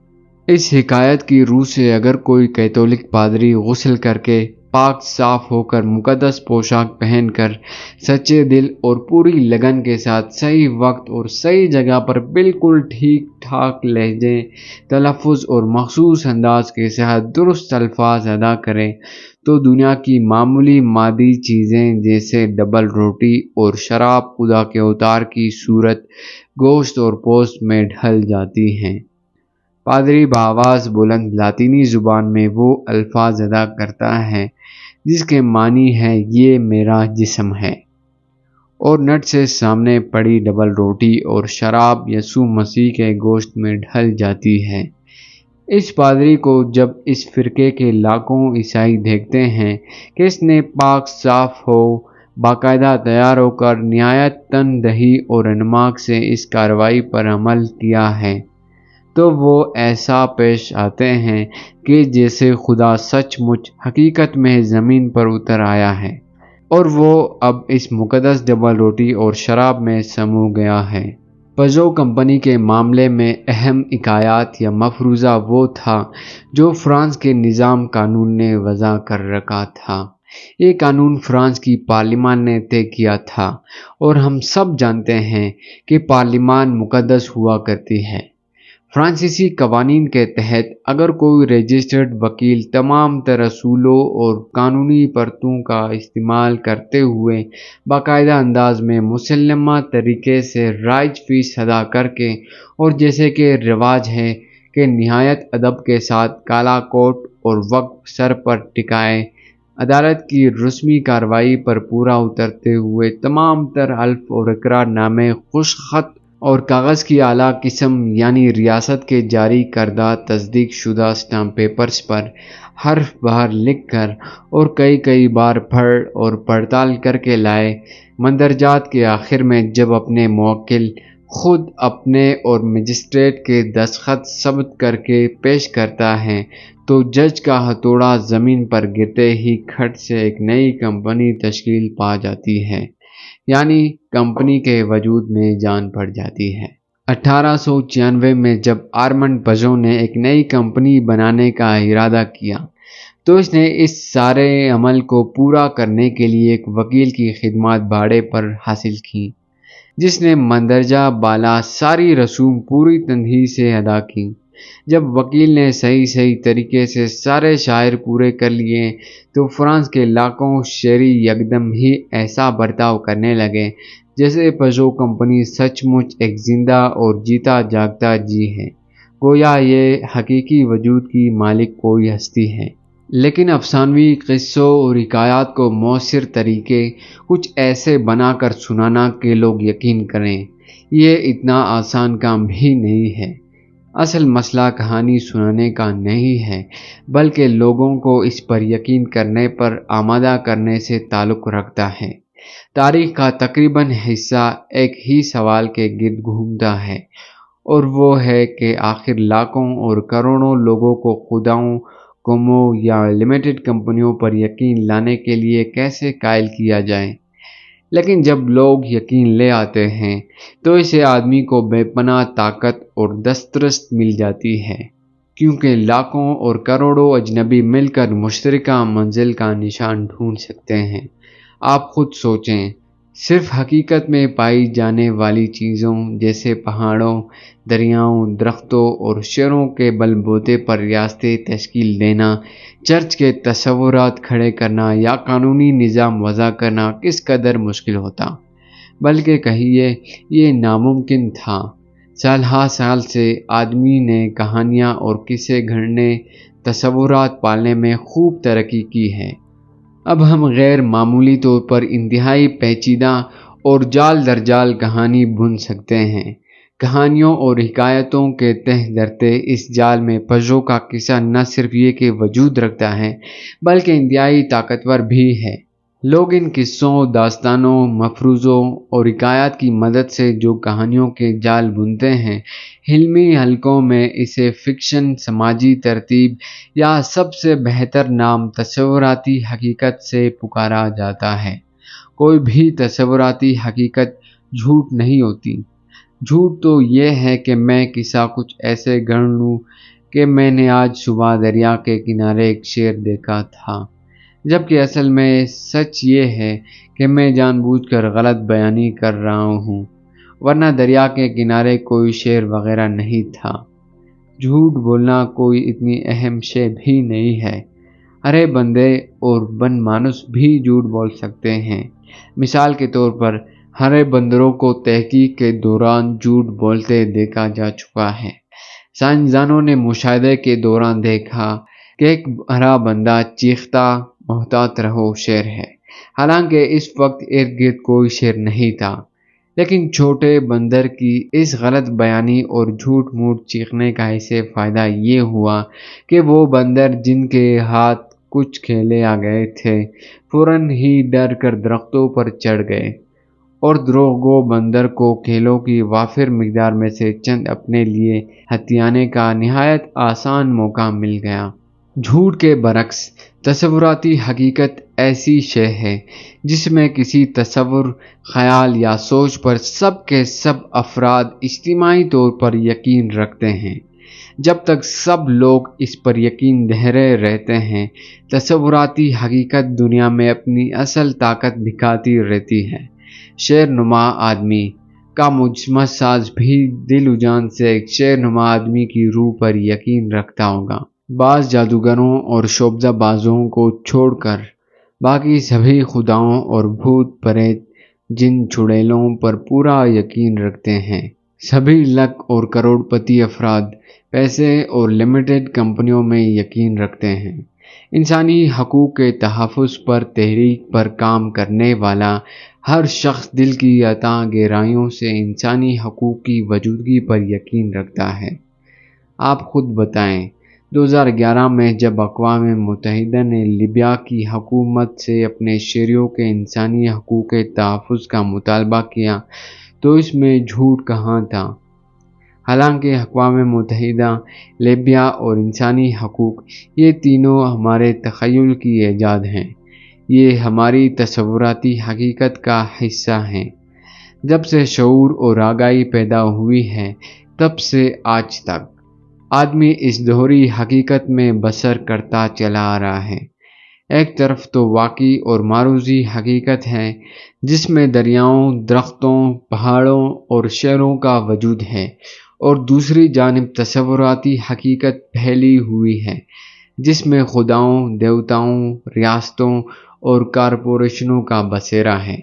اس حکایت کی روح سے اگر کوئی کیتھولک پادری غسل کر کے پاک صاف ہو کر مقدس پوشاک پہن کر سچے دل اور پوری لگن کے ساتھ صحیح وقت اور صحیح جگہ پر بالکل ٹھیک ٹھاک لہجے، تلفظ اور مخصوص انداز کے ساتھ درست الفاظ ادا کرے تو دنیا کی معمولی مادی چیزیں جیسے ڈبل روٹی اور شراب خدا کے اوتار کی صورت گوشت اور پوست میں ڈھل جاتی ہیں۔ پادری بآواز بلند لاطینی زبان میں وہ الفاظ ادا کرتا ہے جس کے معنی ہے یہ میرا جسم ہے، اور نٹ سے سامنے پڑی ڈبل روٹی اور شراب یسوع مسیح کے گوشت میں ڈھل جاتی ہے۔ اس پادری کو جب اس فرقے کے لاکھوں عیسائی دیکھتے ہیں کہ اس نے پاک صاف ہو باقاعدہ تیار ہو کر نہایت تندہی اور انماک سے اس کارروائی پر عمل کیا ہے، تو وہ ایسا پیش آتے ہیں کہ جیسے خدا سچ مچ حقیقت میں زمین پر اتر آیا ہے اور وہ اب اس مقدس ڈبل روٹی اور شراب میں سمو گیا ہے۔ پژو کمپنی کے معاملے میں اہم حکایات یا مفروضہ وہ تھا جو فرانس کے نظام قانون نے وضع کر رکھا تھا۔ یہ قانون فرانس کی پارلیمان نے طے کیا تھا، اور ہم سب جانتے ہیں کہ پارلیمان مقدس ہوا کرتی ہے۔ فرانسیسی قوانین کے تحت اگر کوئی رجسٹرڈ وکیل تمام تر اصولوں اور قانونی پرتوں کا استعمال کرتے ہوئے باقاعدہ انداز میں مسلمہ طریقے سے رائج فیس ادا کر کے اور جیسے کہ رواج ہے کہ نہایت ادب کے ساتھ کالا کوٹ اور وقف سر پر ٹکائے عدالت کی رسمی کارروائی پر پورا اترتے ہوئے تمام تر حلف اور اقرار نامے خوش خط اور کاغذ کی اعلیٰ قسم یعنی ریاست کے جاری کردہ تصدیق شدہ اسٹامپ پیپرز پر حرف بہر لکھ کر اور کئی بار پڑھ اور پڑتال کر کے لائے، مندرجات کے آخر میں جب اپنے موکل خود اپنے اور مجسٹریٹ کے دستخط ثبت کر کے پیش کرتا ہے تو جج کا ہتھوڑا زمین پر گرتے ہی کھٹ سے ایک نئی کمپنی تشکیل پا جاتی ہے، یعنی کمپنی کے وجود میں جان پڑ جاتی ہے۔ 1896 میں جب آرمنڈ پژو نے ایک نئی کمپنی بنانے کا ارادہ کیا تو اس نے اس سارے عمل کو پورا کرنے کے لیے ایک وکیل کی خدمات بھاڑے پر حاصل کی، جس نے مندرجہ بالا ساری رسوم پوری تندہی سے ادا کی۔ جب وکیل نے صحیح طریقے سے سارے شائر پورے کر لیے تو فرانس کے لاکھوں شہری یکدم ہی ایسا برتاؤ کرنے لگے جیسے پژو کمپنی سچ مچ ایک زندہ اور جیتا جاگتا جی ہے، گویا یہ حقیقی وجود کی مالک کوئی ہستی ہے۔ لیکن افسانوی قصوں اور حکایات کو مؤثر طریقے کچھ ایسے بنا کر سنانا کہ لوگ یقین کریں، یہ اتنا آسان کام بھی نہیں ہے۔ اصل مسئلہ کہانی سنانے کا نہیں ہے، بلکہ لوگوں کو اس پر یقین کرنے پر آمادہ کرنے سے تعلق رکھتا ہے۔ تاریخ کا تقریباً حصہ ایک ہی سوال کے گرد گھومتا ہے، اور وہ ہے کہ آخر لاکھوں اور کروڑوں لوگوں کو خداؤں، قوموں یا لمیٹڈ کمپنیوں پر یقین لانے کے لیے کیسے قائل کیا جائے۔ لیکن جب لوگ یقین لے آتے ہیں تو اسے آدمی کو بے پناہ طاقت اور دسترس مل جاتی ہے، کیونکہ لاکھوں اور کروڑوں اجنبی مل کر مشترکہ منزل کا نشان ڈھونڈ سکتے ہیں۔ آپ خود سوچیں، صرف حقیقت میں پائی جانے والی چیزوں جیسے پہاڑوں، دریاؤں، درختوں اور شیروں کے بل بوتے پر ریاستیں تشکیل دینا، چرچ کے تصورات کھڑے کرنا یا قانونی نظام وضع کرنا کس قدر مشکل ہوتا، بلکہ کہیے یہ ناممکن تھا۔ سالہ سال سے آدمی نے کہانیاں اور قصے گھڑنے، تصورات پالنے میں خوب ترقی کی ہے۔ اب ہم غیر معمولی طور پر انتہائی پیچیدہ اور جال در جال کہانی بن سکتے ہیں۔ کہانیوں اور حکایتوں کے تہ درتے اس جال میں پژو کا قصہ نہ صرف یہ کہ وجود رکھتا ہے بلکہ انتہائی طاقتور بھی ہے۔ لوگ ان قصوں، داستانوں، مفروضوں اور حکایات کی مدد سے جو کہانیوں کے جال بنتے ہیں، علمی حلقوں میں اسے فکشن، سماجی ترتیب یا سب سے بہتر نام تصوراتی حقیقت سے پکارا جاتا ہے۔ کوئی بھی تصوراتی حقیقت جھوٹ نہیں ہوتی۔ جھوٹ تو یہ ہے کہ میں قصہ کچھ ایسے گڑھ لوں کہ میں نے آج صبح دریا کے کنارے ایک شیر دیکھا تھا، جبکہ اصل میں سچ یہ ہے کہ میں جان بوجھ کر غلط بیانی کر رہا ہوں، ورنہ دریا کے کنارے کوئی شیر وغیرہ نہیں تھا۔ جھوٹ بولنا کوئی اتنی اہم شے بھی نہیں ہے۔ ارے بندے اور بن مانس بھی جھوٹ بول سکتے ہیں۔ مثال کے طور پر ہرے بندروں کو تحقیق کے دوران جھوٹ بولتے دیکھا جا چکا ہے۔ سائنسدانوں نے مشاہدے کے دوران دیکھا کہ ایک ہرا بندہ چیختا محتاط رہو شیر ہے، حالانکہ اس وقت ارد گرد کوئی شیر نہیں تھا۔ لیکن چھوٹے بندر کی اس غلط بیانی اور جھوٹ موٹ چیخنے کا اسے فائدہ یہ ہوا کہ وہ بندر جن کے ہاتھ کچھ کھیلے آ گئے تھے فوراً ہی ڈر کر درختوں پر چڑھ گئے، اور دروغگو بندر کو کھیلوں کی وافر مقدار میں سے چند اپنے لیے ہتھیانے کا نہایت آسان موقع مل گیا۔ جھوٹ کے برعکس تصوراتی حقیقت ایسی شے ہے جس میں کسی تصور، خیال یا سوچ پر سب کے سب افراد اجتماعی طور پر یقین رکھتے ہیں۔ جب تک سب لوگ اس پر یقین دہرے رہتے ہیں، تصوراتی حقیقت دنیا میں اپنی اصل طاقت دکھاتی رہتی ہے۔ شیر نما آدمی کا مجسمہ ساز بھی دل و جان سے ایک شیر نما آدمی کی روح پر یقین رکھتا ہوگا۔ بعض جادوگروں اور شعبدہ بازوں کو چھوڑ کر باقی سبھی خداؤں اور بھوت پریت، جن چڑیلوں پر پورا یقین رکھتے ہیں۔ سبھی لاکھ اور کروڑ پتی افراد پیسے اور لمیٹڈ کمپنیوں میں یقین رکھتے ہیں۔ انسانی حقوق کے تحفظ پر تحریک پر کام کرنے والا ہر شخص دل کی عطا گہرائیوں سے انسانی حقوق کی وجودگی پر یقین رکھتا ہے۔ آپ خود بتائیں، 2011 میں جب اقوام متحدہ نے لیبیا کی حکومت سے اپنے شہریوں کے انسانی حقوق کے تحفظ کا مطالبہ کیا تو اس میں جھوٹ کہاں تھا؟ حالانکہ اقوام متحدہ، لیبیا اور انسانی حقوق، یہ تینوں ہمارے تخیل کی ایجاد ہیں۔ یہ ہماری تصوراتی حقیقت کا حصہ ہیں۔ جب سے شعور اور آگاہی پیدا ہوئی ہے، تب سے آج تک آدمی اس دوہری حقیقت میں بسر کرتا چلا آ رہا ہے۔ ایک طرف تو واقعی اور معروضی حقیقت ہے جس میں دریاؤں، درختوں، پہاڑوں اور شہروں کا وجود ہے، اور دوسری جانب تصوراتی حقیقت پھیلی ہوئی ہے جس میں خداؤں، دیوتاؤں، ریاستوں اور کارپوریشنوں کا بسیرا ہے۔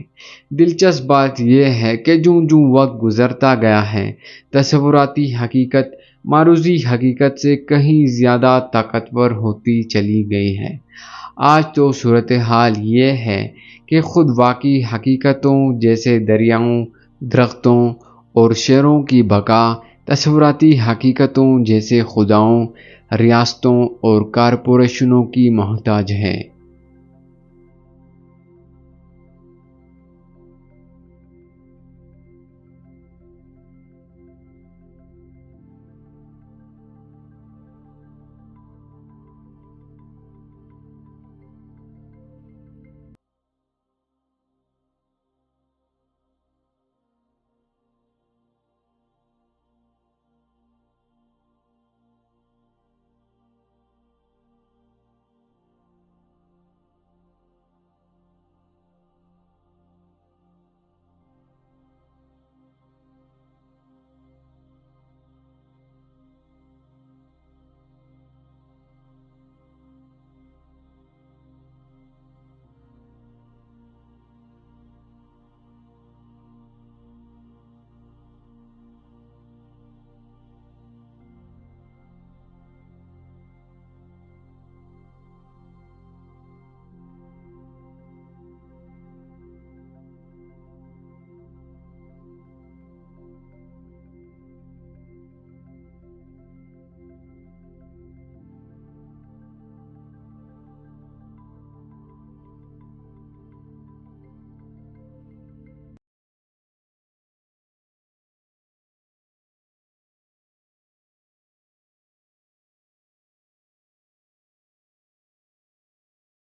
دلچسپ بات یہ ہے کہ جوں جوں وقت گزرتا گیا ہے، تصوراتی حقیقت معروضی حقیقت سے کہیں زیادہ طاقتور ہوتی چلی گئی ہے۔ آج تو صورتحال یہ ہے کہ خود واقعی حقیقتوں جیسے دریاؤں، درختوں اور شہروں کی بقا تصوراتی حقیقتوں جیسے خداؤں، ریاستوں اور کارپوریشنوں کی محتاج ہے۔